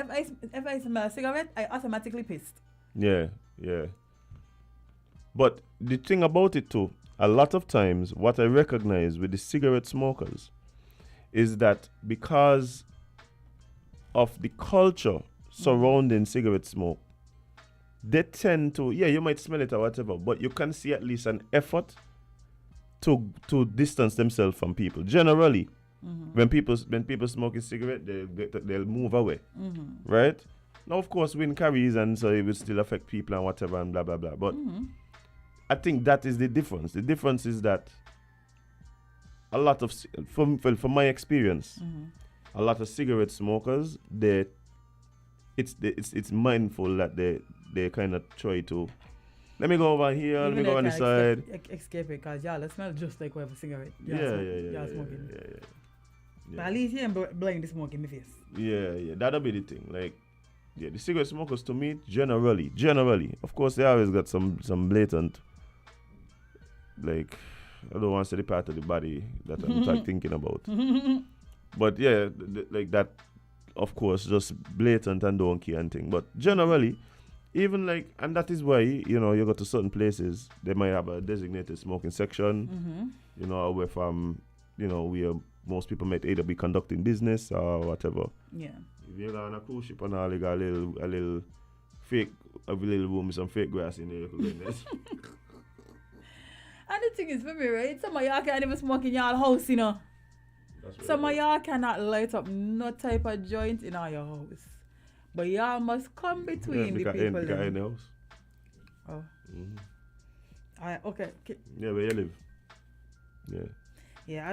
if I smell a cigarette, I automatically pissed. Yeah. But the thing about it too, a lot of times, what I recognize with the cigarette smokers is that because of the culture surrounding cigarette smoke, they tend to, you might smell it or whatever, but you can see at least an effort to distance themselves from people. Generally, when people smoke a cigarette, they'll move away, right? Now, of course, wind carries, and so it will still affect people and whatever and blah, blah, blah. But I think that is the difference. The difference is that a lot of, from my experience, a lot of cigarette smokers, it's mindful that they kind of try to, let me go over here, let me go on the side. Escape it, because y'all smell just like whatever cigarette. Yeah. Smoking. But at least you ain't blowing the smoke in my face. Yeah, that'll be the thing. Like, the cigarette smokers to me, generally, of course, they always got some blatant, like, I don't want to say the part of the body that I'm thinking about. But yeah, like that, of course, just blatant and don't care and thing. But generally, even like, and that is why, you go to certain places, they might have a designated smoking section, away from, where most people might either be conducting business or whatever. Yeah. If you're on a cruise ship and all, you got a little room with some fake grass in there, you could go in there. And the thing is, for me, right? Some of y'all can't even smoke in y'all house, Some of y'all cannot light up no type of joint in your house. But y'all must come between the people. In the house. Oh. Okay. Yeah, where you live. Yeah. Yeah,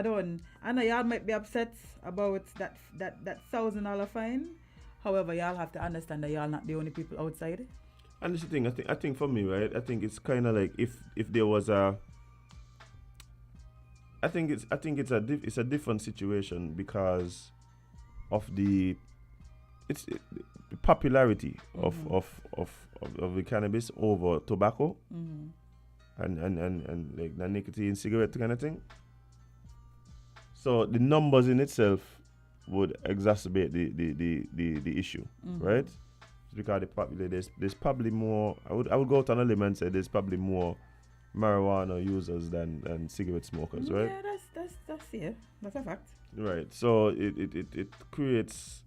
I know y'all might be upset about that $1,000 fine. However, y'all have to understand that y'all not the only people outside. And this is the thing, I think for me, right, I think it's kind of like if there was a, I think it's a different situation because of the popularity of the cannabis over tobacco and like the nicotine cigarette kind of thing. So the numbers in itself would exacerbate the issue, right? Because there's probably more. I would go out on a limb and say there's probably more marijuana users than cigarette smokers, right? Yeah, that's a fact. Right. So it creates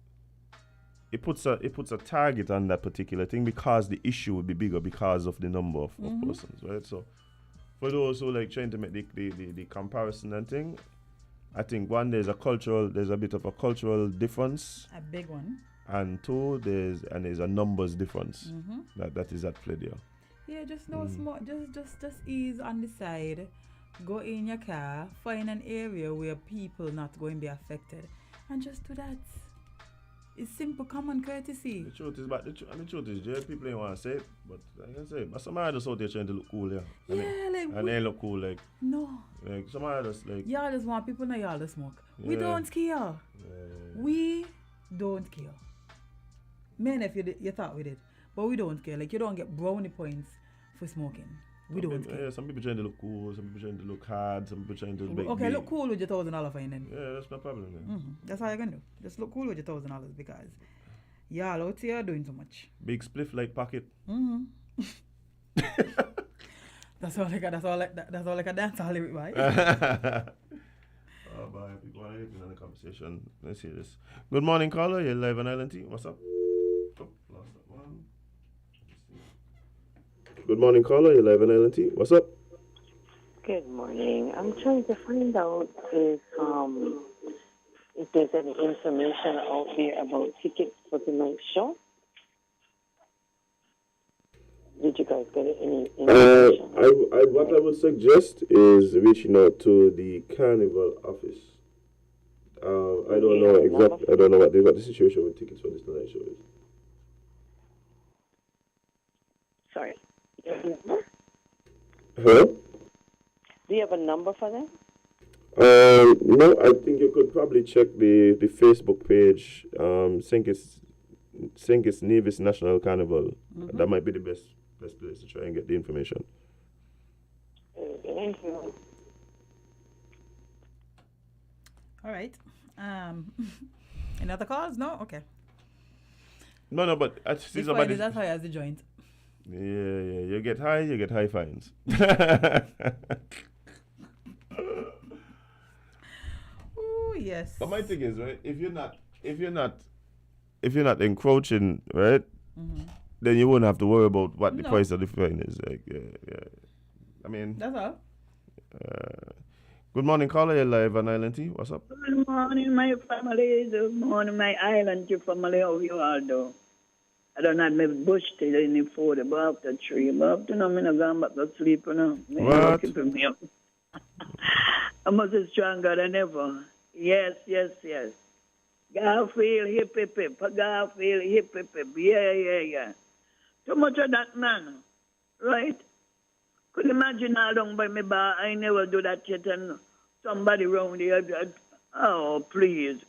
it puts a target on that particular thing because the issue would be bigger because of the number of persons, right? So for those who like trying to make the comparison and thing, I think one, there's a bit of a cultural difference. A big one. And two, there's a numbers difference that is at play there. Yeah, just no small, just ease on the side. Go in your car, find an area where people not going to be affected, and just do that. It's simple, common courtesy. The truth is, Jade, people ain't want to say it, but like I say, but somebody just out there trying to look cool, yeah. And they look cool, like. No. Like somebody just like. Y'all just want people know y'all to smoke. Yeah. We don't care. Yeah. We don't care. Men, if you thought we did, but we don't care. Like you don't get brownie points for smoking. We don't care. Yeah, some people trying to look cool, some people trying to look hard, some people trying to look okay, big. look cool with your $1,000 fine then. Yeah, that's no problem. Yeah. That's all you can do. Just look cool with your $1,000 because y'all out here doing too much. Big spliff like pocket. That's all like a dance all lyric, right? Oh boy, people want to get in on the conversation. Let's hear this. Good morning, caller. You're live on Island T. What's up? Oh, lost that one. Good morning, caller. You're live on Island T. What's up? Good morning. I'm trying to find out if there's any information out there about tickets for tonight's show. Did you guys get any information? What I would suggest is reaching out to the Carnival office. I don't know exactly. I don't know what the situation with tickets for this tonight show is. Sorry. Do you have a number? Hello? Do you have a number for them? No, I think you could probably check the Facebook page. Sinkis Nevis National Carnival. That might be the best place to try and get the information. Thank you. All right. Any other calls? No? Okay. No, but this Friday, that's high as the joint. Yeah. You get high fines. Oh yes. But my thing is, right, if you're not encroaching, right, then you wouldn't have to worry about what the price of the fine is. Like, yeah. I mean, that's all. Good morning, caller. You're live on Island T. What's up? Good morning, my family. Good morning, my Island T family. How you all do? I don't have my bush till any food, about after 3. But after now, I'm not going back to sleep. What? Keeping me up. I'm much stronger than ever. Yes. Garfield, hip. Garfield, hip. Yeah. Too much of that, man. Right? Could imagine how long by me bar, I never do that yet, and somebody round here, oh, please.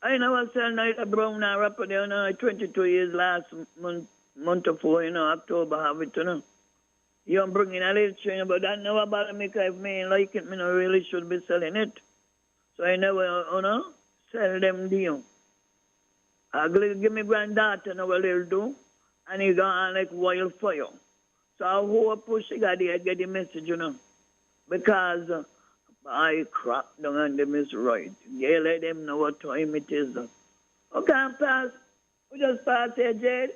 I never sell night a brown or rapper there, 22 years last month or 4, October have it, You're bringing a little change, but that never bother me, because if me ain't like it, me no really should be selling it. So I never, sell them deal. I give me granddaughter now a little do, and he gone like wildfire. So I hope push the guy there get the message, because I crap down on them is right. Yeah, let them know what time it is. Okay, pass. We just pass here, Jade.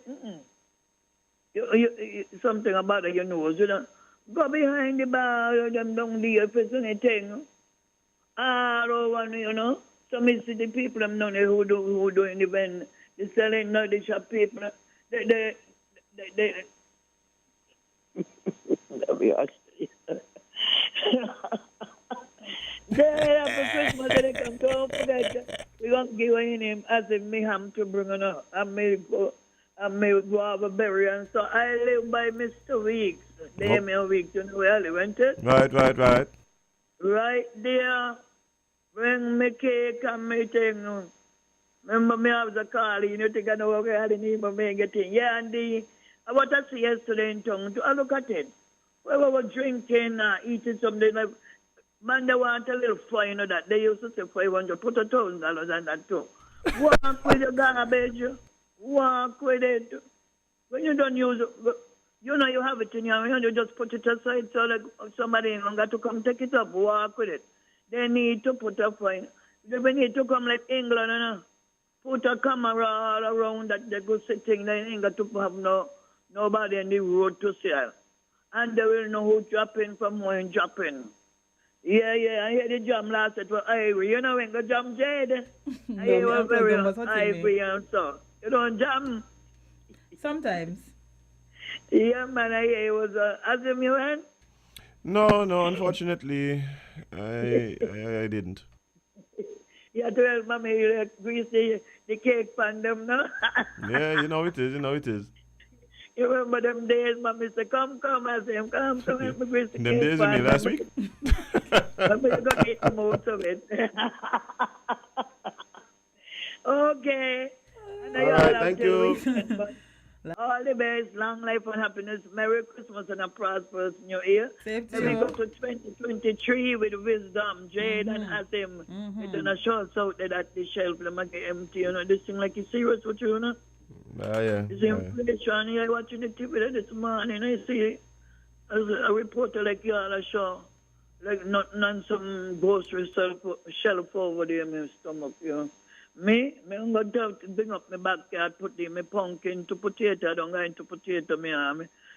You, something about it, Go behind the bar, them down there if it's anything. All over, So me see the people them down there who doing the event, the selling, the shop people, they Day after Christmas, they come don't forget. We won't give him as if me ham to bring on up. I may go have a berry, and so I live by Mr. Weeks. They have me a week, where I live, isn't it? Right. Right there. Bring me cake and me thing. Remember me have the call, think I know where I didn't even get in. Yeah, and what I see yesterday in town, I look at it. We were drinking, eating something like, man, they want a little fine of that. They used to say 500, put $1,000 on that too. Walk with your garbage. Walk with it. When you don't use it, you have it in your hand, you just put it aside so that somebody ain't got to come take it up. Walk with it. They need to put a fine. They need to come like England, put a camera all around that they go sitting, they ain't got to have nobody on the road to see. And they will know who dropping from who ain't dropping. Yeah, I hear the jam last night for Ivory. You know when go jam Jade? No, I hear my uncle very John was hurting me. Ivory and so. You don't jam? Sometimes. Yeah, man, I hear it was Azem you went? No, unfortunately, I didn't. You have to help mommy grease the cake pan them, no? Yeah, you know it is. You remember them days, mommy said, come, Azem, come, help me grease the Them cake days you pan. mean last week? Remember you got to eat most of it. Okay. And All right, thank you. All the best, long life and happiness. Merry Christmas and a prosperous New Year. Same to Let me you. go to 2023 with wisdom. Jade and Azem. It's in a short out there that the shelf them get empty. You know, this thing like it's serious with you, you know. Yeah. It's inflation. Yeah, watching the TV this morning. I see as a reporter like you all a show. Like not some grocery shelf over there in my stomach, you know. I'm going to bring up my backyard, put my pumpkin to potato. I don't go into potato,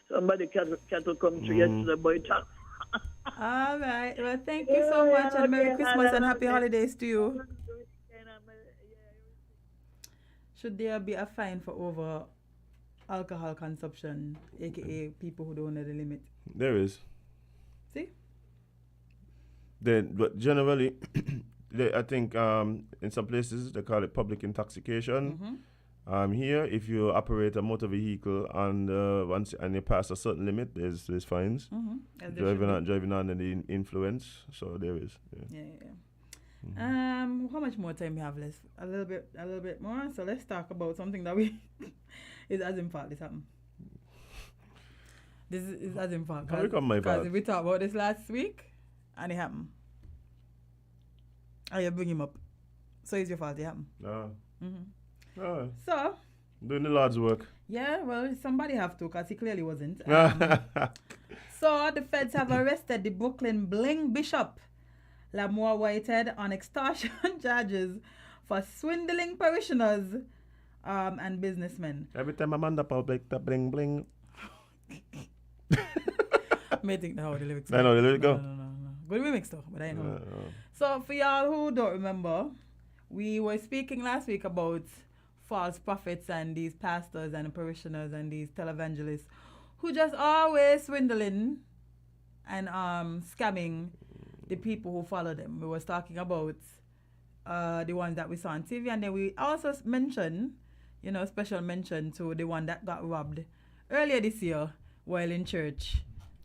somebody cattle come through yesterday, boy. All right. Well, thank you so much, and Merry Christmas and Happy Holidays to you. Should there be a fine for over alcohol consumption, aka people who don't know the limit? There is. See? But generally, I think in some places they call it public intoxication. Here, if you operate a motor vehicle and you pass a certain limit, there's fines. Driving under the influence, so there is. Yeah. How much more time we have left? A little bit more. So let's talk about something that is as in fact this happened. This is as in fact. How come my fault? Because we talked about this last week and it happened. And you bring him up. So it's your fault it happened. So doing the Lord's work. Yeah, well, somebody have to, because he clearly wasn't. So the feds have arrested the Brooklyn Bling Bishop, Lamore Whitehead, on extortion charges for swindling parishioners and businessmen. Every time I'm on the public, the bling bling. May think how the lyrics go. I know the lyrics go. No. Good remix though, but I know. So for y'all who don't remember, we were speaking last week about false prophets and these pastors and parishioners and these televangelists who just always swindling and scamming the people who follow them. We was talking about the ones that we saw on TV, and then we also mentioned, special mention to the one that got robbed earlier this year while in church.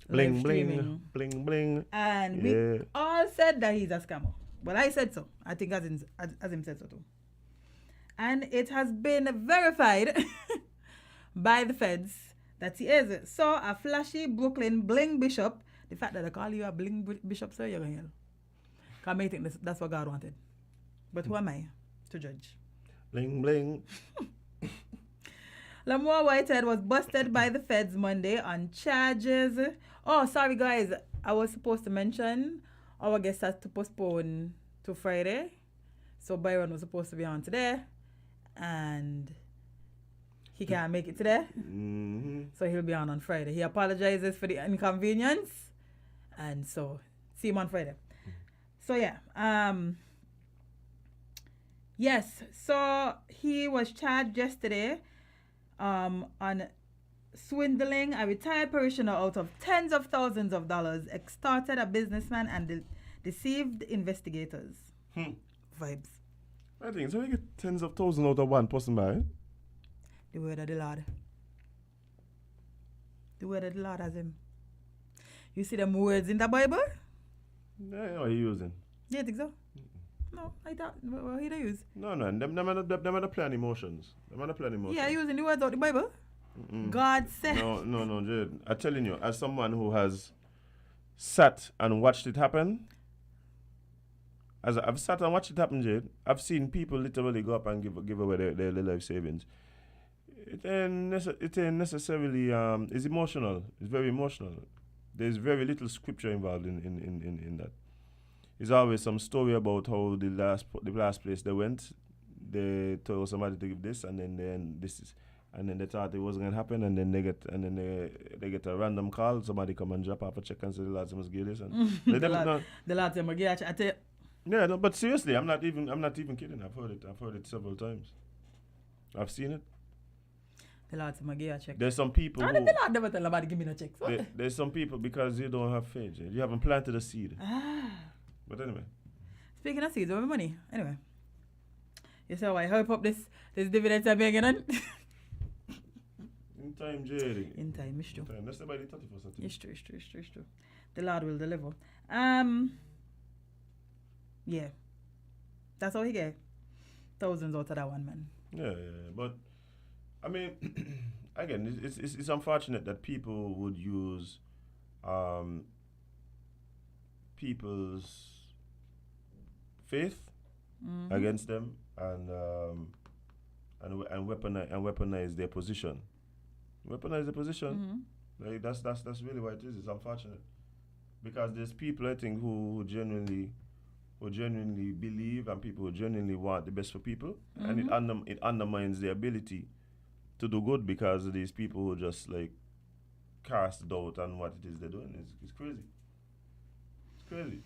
Bling bling. And we all said that he's a scammer. Well, I said so. I think Azem said so too. And it has been verified by the feds that he is. So a flashy Brooklyn bling bishop, the fact that they call you a bling bishop, sir, you're going to hell. Because I think that's what God wanted. But who am I to judge? Bling bling. Lamore Whitehead was busted by the feds Monday on charges. Oh, sorry guys. I was supposed to mention our guest has to postpone to Friday. So Byron was supposed to be on today. And he can't make it today. So he'll be on Friday. He apologizes for the inconvenience. And so, see him on Friday. So yeah. Yes. So he was charged yesterday on swindling a retired parishioner out of tens of thousands of dollars, extorted a businessman, and deceived investigators. Vibes. I think so. We get tens of thousands out of one person, by the word of the Lord. The word of the Lord has him. You see them words in the Bible? Yeah, are you using? Yeah, you think so? No, I thought. What he use? No. Them are the plan emotions. Yeah, using the words out the Bible. God said. No, Jade. I'm telling you, as someone who has sat and watched it happen, as I've sat and watched it happen, Jade, I've seen people literally go up and give away their life savings. It ain't necessarily it's emotional. It's very emotional. There's very little scripture involved in that. There's always some story about how the last place they went, they told somebody to give this, and then this is, and then they thought it wasn't gonna happen, and then they get a random call. Somebody come and drop off a check and say the lads must give this, and the lads must give a check. Yeah, no, but seriously, I'm not even kidding. I've heard it several times. I've seen it. The lads must give a check. There's some people. The lad never tell nobody give me no check. There's some people because you don't have faith. You haven't planted a seed. But anyway. Speaking of seeds, over money. Anyway. You say why help up this dividends are being on? In time, Jade. In time, it's true. That's about the 31st. It's true. The Lord will deliver. Yeah. That's how he get thousands out of that one, man. Yeah. But I mean, again, it's unfortunate that people would use people's faith against them and weaponize their position. Like that's really what it is. It's unfortunate because there's people I think who genuinely believe, and people who genuinely want the best for people, and it undermines their ability to do good because of these people who just like cast doubt on what it is they're doing. It's crazy. It's crazy.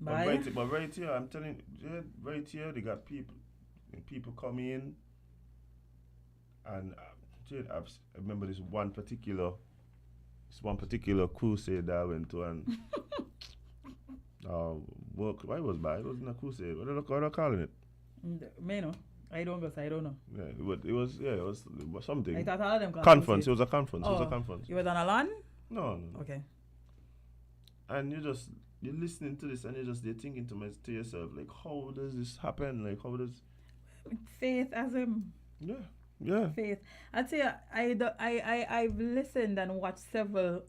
But right here, I'm telling you, right here, they got people coming in, and I remember this one particular crusade that I went to, and why was by? It wasn't a crusade. What are they calling it? Me no. I don't go, so I don't know. Yeah, it was something. I thought all of them conference. It was a conference. Oh, it was a conference. You was on a lawn? No. Okay. And you're listening to this, and you're thinking to yourself, like, how does this happen? Like, how does faith, Azem? Yeah. Faith. I'd say I've listened and watched several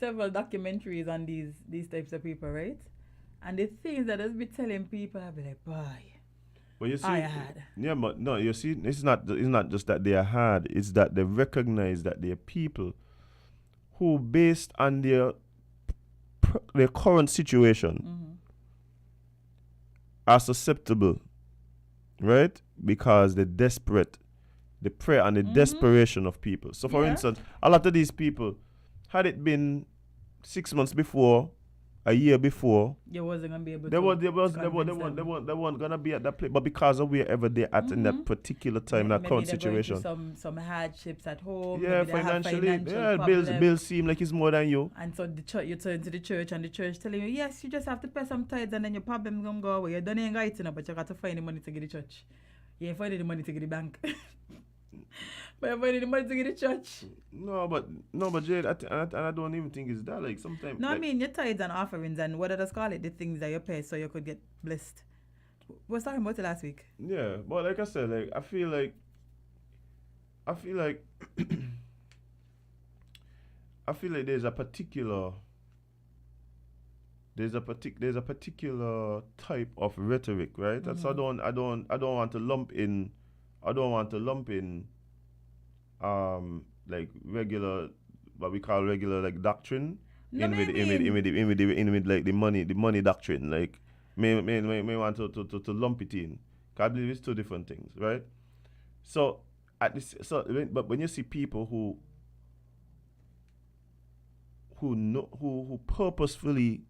documentaries on these types of people, right? And the things that I've been telling people, I'll be like, boy. Well, you see, I had. Yeah, but no, you see, it's not just that they are hard. It's that they recognize that they are people who, based on their current situation, are susceptible, right? Because they're desperate. They prey on the desperation of people. So, for instance, a lot of these people, had it been 6 months before, a year before, you wasn't gonna be able they weren't gonna be at that place. But because of wherever they're at in that particular time, in that current situation, some hardships at home. Yeah, financially, bills seem like it's more than you. And so the church, you turn to the church, and the church telling you, yes, you just have to pay some tithes, and then your problem gonna go away. You don't even got it, but you got to find the money to get the church. You ain't finding the money to get the bank. But you're finding the money to get the church. No, but Jade, I don't even think it's that. Like sometimes. No, like, I mean your tithes and offerings and what others call it, the things that you pay so you could get blessed. We were talking about it last week. Yeah, but like I said, like I feel like there's a particular type of rhetoric, right? That's I don't want to lump in like regular, what we call regular like doctrine in with like the money doctrine, like may want to lump it in. 'Cause I believe it's two different things, right? So but when you see people who purposefully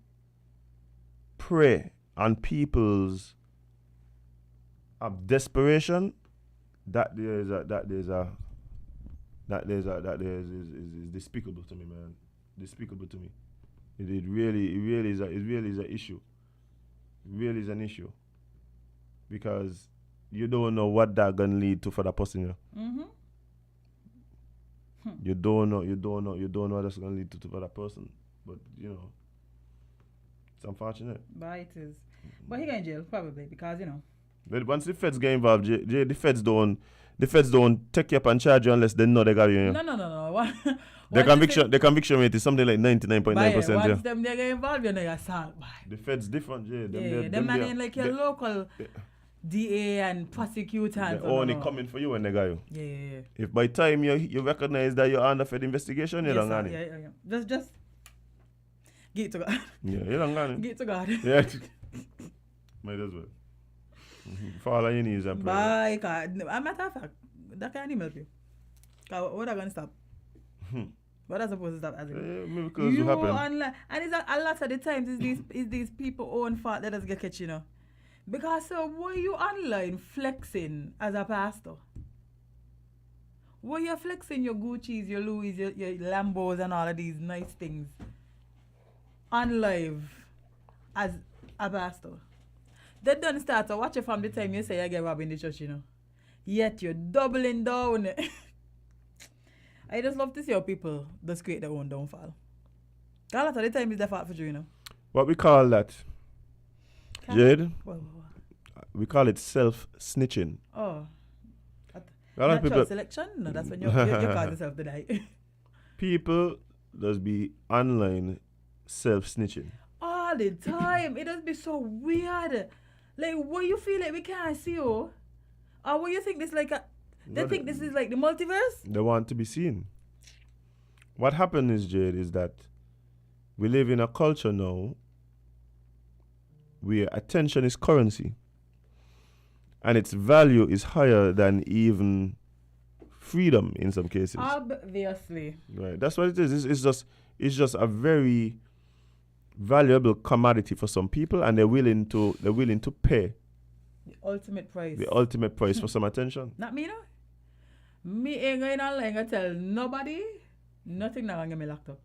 prey on people's desperation, that is despicable to me, man. Despicable to me. It really is an issue. It really is an issue. Because you don't know what that gonna lead to for that person. You don't know what that's gonna lead to for that person. But you know, it's unfortunate. But it is. But he go in jail probably because But once the feds get involved, the feds don't take you up and charge you unless they know they got you. No. The conviction rate is something like 99.9%. Once them they get involved, you're assault. The feds different, Them man ain't like your local DA and prosecutor. They're only coming for you when they got you. Yeah. If by time you recognize that you're under fed investigation, you don't got it. Yeah. Just give it to God. Yeah, you don't got it. Give it to God. Yeah. Might as well. Fall on your knees and pray. Bye, God. A matter of fact, that can't even help you. What are going to stop? What are supposed to stop? Miracles you will happen. online, and it's a lot of the times is these people own fault that does get catch, you know. Because so why you online flexing as a pastor? Why you flexing your Gucci's, your Louis, your Lambos and all of these nice things on live as a pastor? They don't start to watch it from the time you say you get robbed in the church, you know. Yet you're doubling down. I just love to see how people just create their own downfall. A lot of the time is their fault for you, you know. What we call that, Jade? We call it self-snitching. Oh. Natural people selection? No, that's when you cause yourself to die. People does be online self-snitching. All the time. It does be so weird. Like, what you feel like we can't see you? Or what you think this like a... They think this is like the multiverse? They want to be seen. What happened is, Jade, is that we live in a culture now where attention is currency. And its value is higher than even freedom in some cases. Obviously. Right. That's what it is. It's just a very valuable commodity for some people, and they're willing to pay the ultimate price. The ultimate price for some attention. Not me, no. Me ain't going online and tell nobody nothing not gonna get me locked up.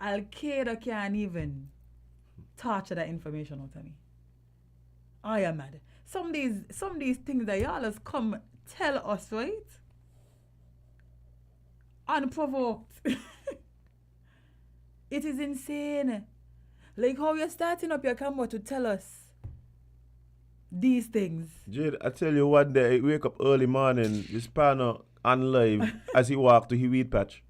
Al-Qaeda can't even torture that information out of me. I am mad. Some of these things that y'all has come tell us, right? Unprovoked. It is insane. Like how you're starting up your camera to tell us these things. Jade, I tell you one day, I wake up early morning, this panel on live as he walk to his weed patch.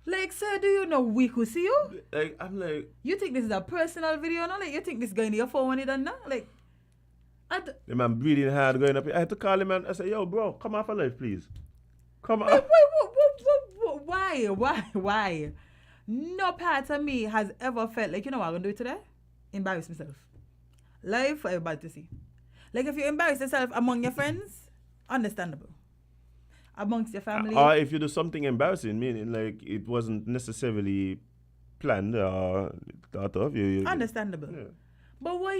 Like, sir, do you know we could see you? Like, I'm like... You think this is a personal video, no? Like, you think this guy in your phone when he done that? Like... The man breathing hard going up. I had to call him and I said, yo, bro, come off a live, please. Come on. Why? No part of me has ever felt like, you know what I'm going to do today? Embarrass myself. Live for everybody to see. Like, if you embarrass yourself among your friends, understandable. Amongst your family. Or if you do something embarrassing, meaning like it wasn't necessarily planned or thought of. Understandable. Yeah. But why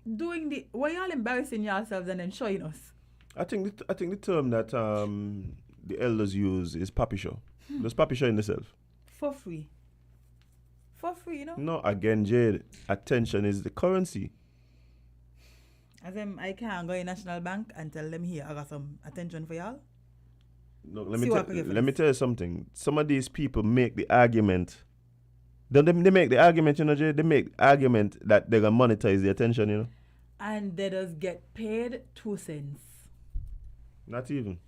y'all embarrassing yourselves and then showing us? I think the term that the elders use is papi show. Just papi show in itself. For free, you know? No, again, Jade, attention is the currency. Azem, I can't go in National Bank and tell them here I got some attention for y'all. No, let me tell you something. Some of these people make the argument. They make the argument, you know, Jade? They make the argument that they're going to monetize the attention, you know? And they just get paid 2 cents. Not even.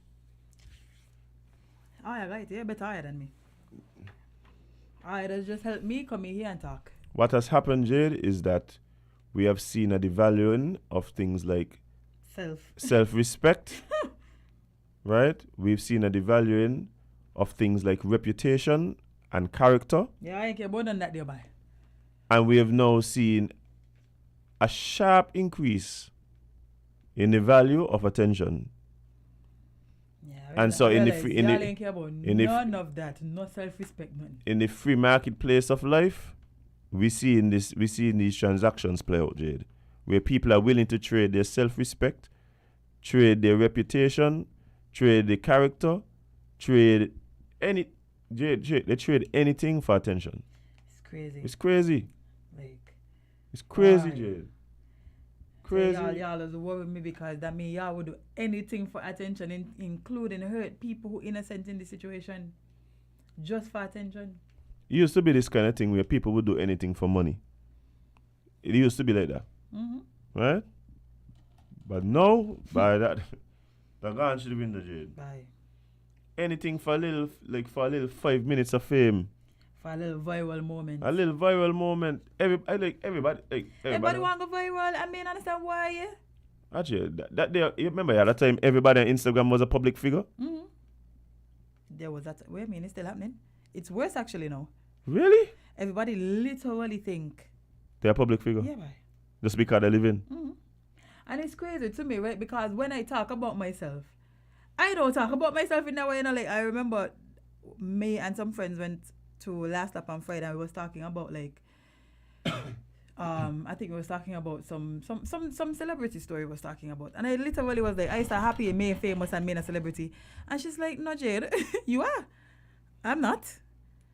Oh, yeah, right. You're better higher than me. Alright, that's just help me come in here and talk. What has happened, Jade, is that we have seen a devaluing of things like self-respect, right? We've seen a devaluing of things like reputation and character. Yeah, I ain't care more than that, dear boy. And we have now seen a sharp increase in the value of attention. And so none of that, no self-respect, man. In the free marketplace of life, we see these transactions play out, Jade, where people are willing to trade their self-respect, trade their reputation, trade their character, trade they trade anything for attention. It's crazy. It's crazy. Like, it's crazy, Jade. Crazy. So y'all just worry me because that means y'all would do anything for attention, including hurt people who innocent in the situation, just for attention. It used to be this kind of thing where people would do anything for money. It used to be like that, right? But now, by that, they're gone to the window, Jade. Bye. Anything for a little 5 minutes of fame. For a little viral moment. Everybody want to go viral. I mean, understand why? Actually, that day, you remember at that time, everybody on Instagram was a public figure? Mm-hmm. There was that. Wait a minute, it's still happening. It's worse actually now. Really? Everybody literally think they're a public figure? Yeah, boy. Just because they live in? Mm-hmm. And it's crazy to me, right? Because when I talk about myself, I don't talk about myself in that way. You know, like I remember me and some friends went to Last Lap on Friday and we was talking about like I think we was talking about some celebrity story we was talking about. And I literally was like, I start happy and made famous and made a celebrity. And she's like, no, Jade, you are. I'm not.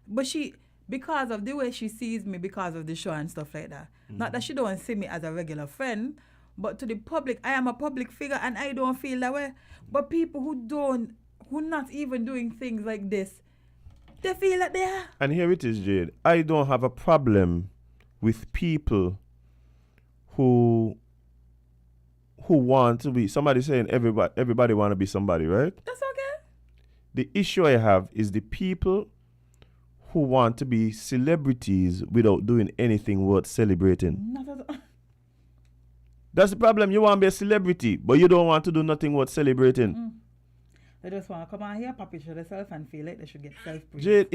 But she, because of the way she sees me, because of the show and stuff like that. Not that she don't see me as a regular friend, but to the public, I am a public figure and I don't feel that way. But people who not even doing things like this, they feel that they are. And here it is, Jade. I don't have a problem with people who want to be, somebody saying everybody want to be somebody, right? That's okay. The issue I have is the people who want to be celebrities without doing anything worth celebrating. Not at all. That's the problem. You want to be a celebrity, but you don't want to do nothing worth celebrating. They just want to come out here, puppet show themselves and feel like they should get self-praise.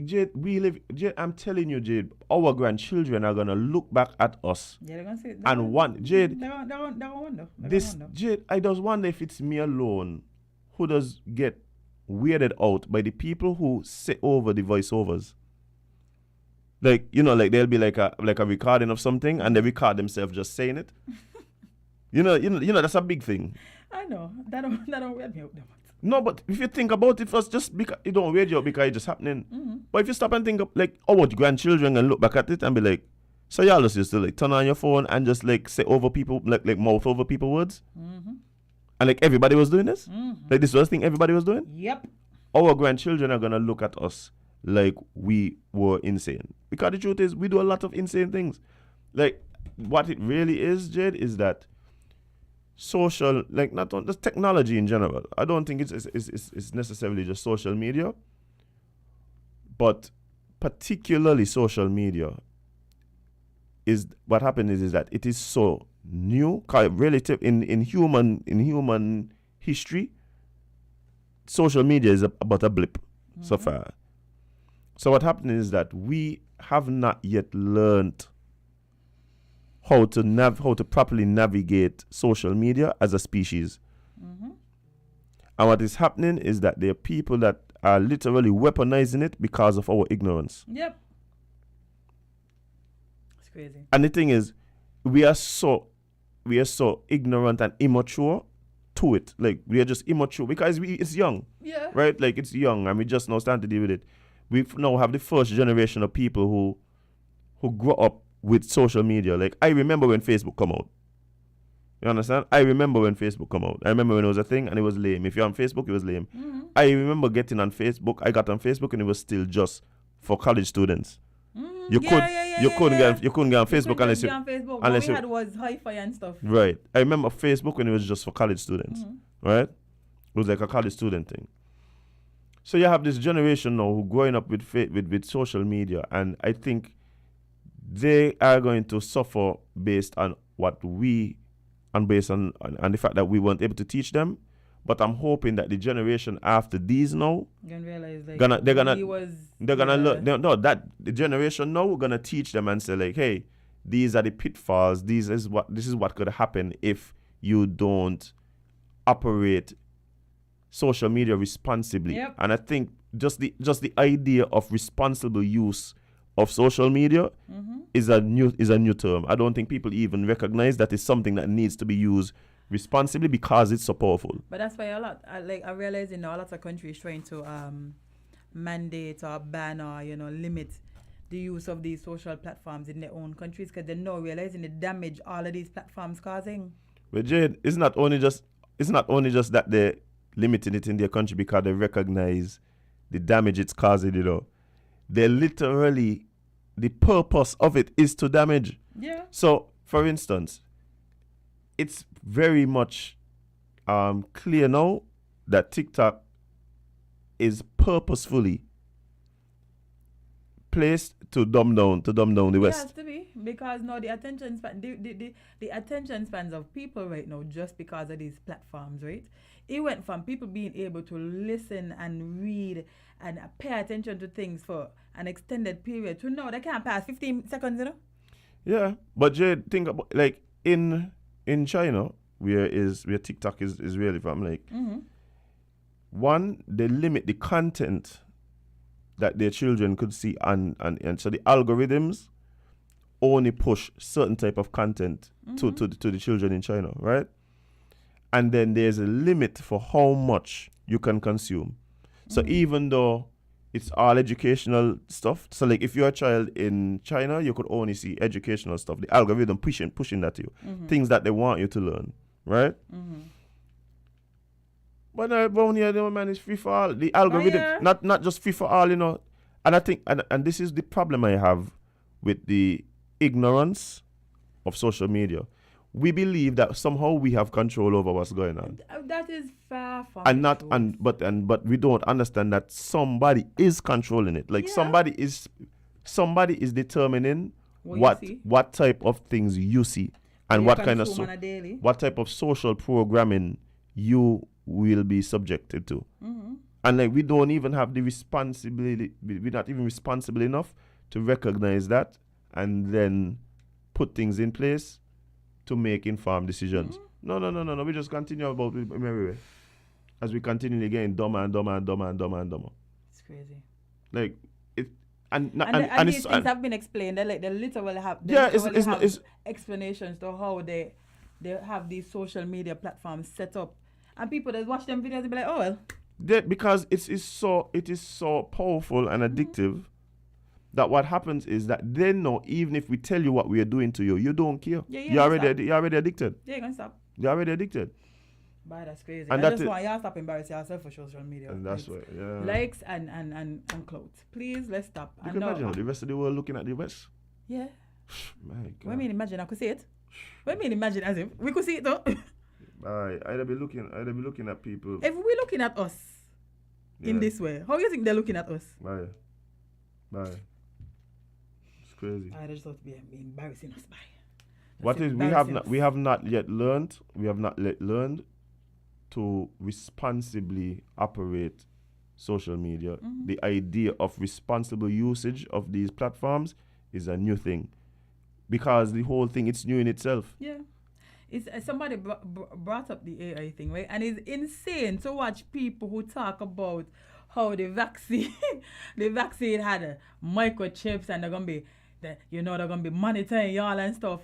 Jade, I'm telling you, Jade, our grandchildren are going to look back at us. Yeah, they're going to say and one, Jade, they won't wonder. Jade, I just wonder if it's me alone who does get weirded out by the people who sit over the voiceovers. Like, you know, like they'll be like a recording of something and they record themselves just saying it. you know, that's a big thing. I know. That don't weird me out that much. No, but if you think about it first, just because it don't weird you out because it's just happening. But if you stop and think of like our grandchildren and look back at it and be like, so y'all just used to like turn on your phone and just like say over people, like mouth over people words. And like everybody was doing this? Like this was the thing everybody was doing? Yep. Our grandchildren are gonna look at us like we were insane. Because the truth is we do a lot of insane things. Like what it really is, Jade, is that social, like not on just technology in general. I don't think it's necessarily just social media, but particularly social media is what happened is that it is so new, relative in human history. Social media is about a blip so far. So what happened is that we have not yet learned how to properly navigate social media as a species. And what is happening is that there are people that are literally weaponizing it because of our ignorance. Yep. It's crazy. And the thing is, we are so ignorant and immature to it. Like we are just immature because it's young. Yeah. Right? Like it's young and we just now starting to deal with it. We now have the first generation of people who grew up with social media. Like I remember when Facebook come out. You understand? I remember when Facebook come out. I remember when it was a thing and it was lame. If you're on Facebook, it was lame. I remember getting on Facebook. I got on Facebook and it was still just for college students. You couldn't get on Facebook unless you. Unless we had was hi-fi and stuff. Right. I remember Facebook when it was just for college students. Right? It was like a college student thing. So you have this generation now who growing up with social media, and I think they are going to suffer based on what we and based on the fact that we weren't able to teach them. But I'm hoping that the generation after these now realize like they're gonna learn. No, that the generation now we're gonna teach them and say like, hey, these are the pitfalls. This is what could happen if you don't operate social media responsibly. Yep. And I think just the idea of responsible use of social media is a new term. I don't think people even recognize that it's something that needs to be used responsibly because it's so powerful. But that's why I realize a lot of countries trying to mandate or ban or limit the use of these social platforms in their own countries because they're not realizing the damage all of these platforms causing. But Jade, it's not only just that they're limiting it in their country because they recognize the damage it's causing. They literally, the purpose of it is to damage. Yeah. So, for instance, it's very much clear now that TikTok is purposefully placed to dumb down the West. It has to be because now the attention span, the attention spans of people right now just because of these platforms, right? It went from people being able to listen and read and pay attention to things for an extended period to now they can't pass 15 seconds, Yeah, but Jade, think about like in in China, where TikTok is really from, like, one, they limit the content that their children could see, and so the algorithms only push certain type of content to the children in China, right? And then there's a limit for how much you can consume. So even though it's all educational stuff, so like if you're a child in China, you could only see educational stuff. The algorithm pushing that to you, things that they want you to learn, right? But down here, man, it's free for all. The algorithm, not just free for all, you know. And I think, and this is the problem I have with the ignorance of social media. We believe that somehow we have control over what's going on. That is far from but we don't understand that somebody is controlling it. Like somebody is determining what type of things you see and what kind of what type of social programming you will be subjected to. And like we don't even have the responsibility. We're not even responsible enough to recognize that and then put things in place to make informed decisions. No. We just continue about it everywhere. As we continually getting dumber and dumber. It's crazy. Like it, and these things have been explained. They literally have explanations to how they have these social media platforms set up, and people that watch them videos and be like, oh well. Because it is so powerful and addictive. That what happens is that they know even if we tell you what we are doing to you, you don't care. You're already addicted. Yeah, you're gonna stop. You're already addicted. But that's crazy. And I just want y'all to stop embarrassing yourself for social media. And that's why, likes and clout. Please, let's stop. You can imagine the rest of the world looking at the West. Yeah. My God. What do you mean imagine? I could see it. What do you mean imagine as if we could see it though? I'd be looking at people. If we're looking at us in this way, how do you think they're looking at us? Bye. Crazy. I just thought to be embarrassing us by. What is we have not yet learned to responsibly operate social media. The idea of responsible usage of these platforms is a new thing, because the whole thing, it's new in itself. Yeah, it's somebody brought up the AI thing, right? And it's insane to watch people who talk about how the vaccine had microchips and they're gonna be monitoring y'all and stuff.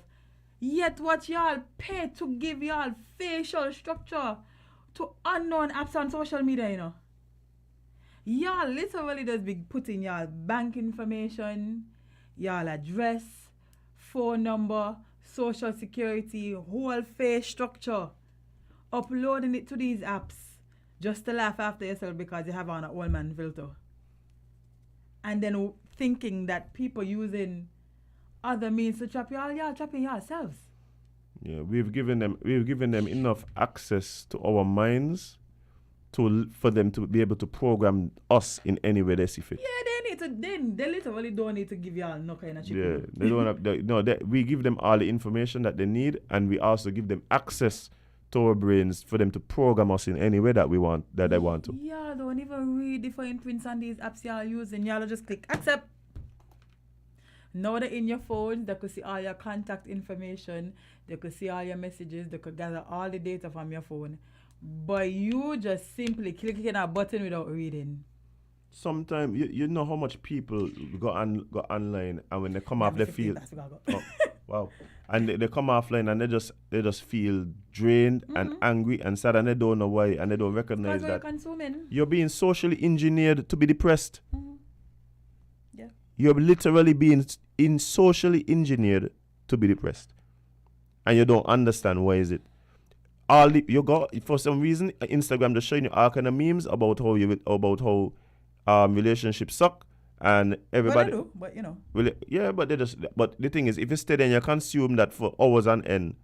Yet what y'all pay to give y'all facial structure to unknown apps on social media, you know. Y'all literally just be putting y'all bank information, y'all address, phone number, social security, whole face structure, uploading it to these apps just to laugh after yourself because you have on an old man filter. And then thinking that people using other means to trap y'all trapping yourselves. Yeah, we've given them enough access to our minds for them to be able to program us in any way they see fit. Yeah, they literally don't need to give y'all no kind of chip. Yeah, they don't have we give them all the information that they need, and we also give them access to our brains for them to program us in any way that they want to. Yeah, don't even read the fine prints on these apps y'all using. Y'all just click accept. Now they're in your phone, they could see all your contact information, they could see all your messages, they could gather all the data from your phone. But you just simply clicking a button without reading. Sometimes you know how much people go online, and when they come off they feel wow. And they come offline and they just feel drained and angry and sad, and they don't know why, and they don't recognize that you're being socially engineered to be depressed. Yeah. You're literally being socially engineered to be depressed, and you don't understand why is it. You go for some reason Instagram just showing you all kind of memes about how relationships suck. And everybody, well, but you know. But the thing is, if you stay there and you consume that for hours on end,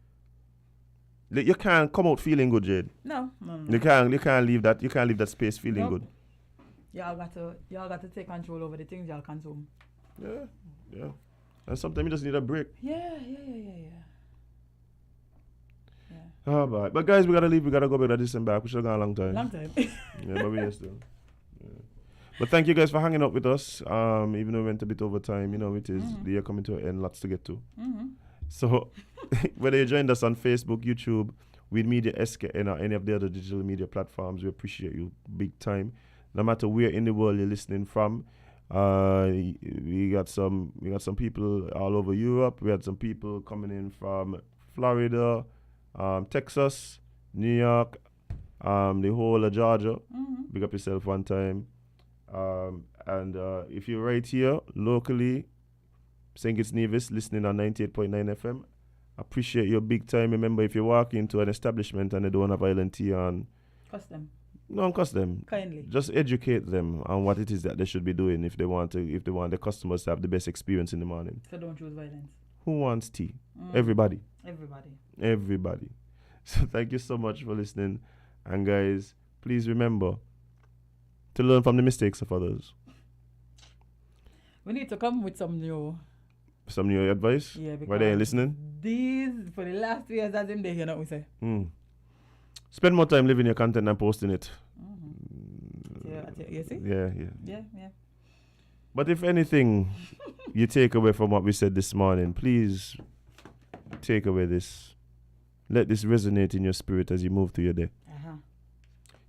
you can't come out feeling good, Jade. No. You can't leave that. You can't leave that space feeling good. Y'all got to take control over the things y'all consume. Yeah. And sometimes you just need a break. Yeah. Oh, but guys, we gotta leave. We gotta go back to December. We should have gone a long time. Yeah, but we're still. Yeah. But thank you guys for hanging out with us. Even though we went a bit over time, you know, it is the year coming to an end, lots to get to. So whether you joined us on Facebook, YouTube, WINNMedia SKN, or any of the other digital media platforms, we appreciate you big time. No matter where in the world you're listening from, we got some people all over Europe. We had some people coming in from Florida, Texas, New York, the whole of Georgia. Big up yourself one time. And if you're right here locally, St. Kitts Nevis, listening on 98.9 FM, appreciate your big time. Remember, if you walk into an establishment and they don't have island tea on, Cuss them. don't cuss them. Kindly. Just educate them on what it is that they should be doing if they want the customers to have the best experience in the morning. So don't choose violence. Who wants tea? Everybody. Everybody. So thank you so much for listening. And guys, please remember to learn from the mistakes of others. We need to come with some new Advice? Yeah, because why they ain't listening? These, for the last 2 years, Azem, they hear what we say. Spend more time living your content than posting it. You see? Yeah. But if anything you take away from what we said this morning, please take away this. Let this resonate in your spirit as you move through your day.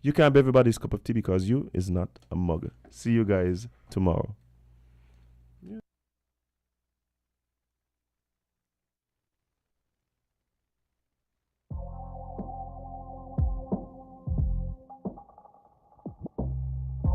You can't be everybody's cup of tea because you is not a mug. See you guys tomorrow.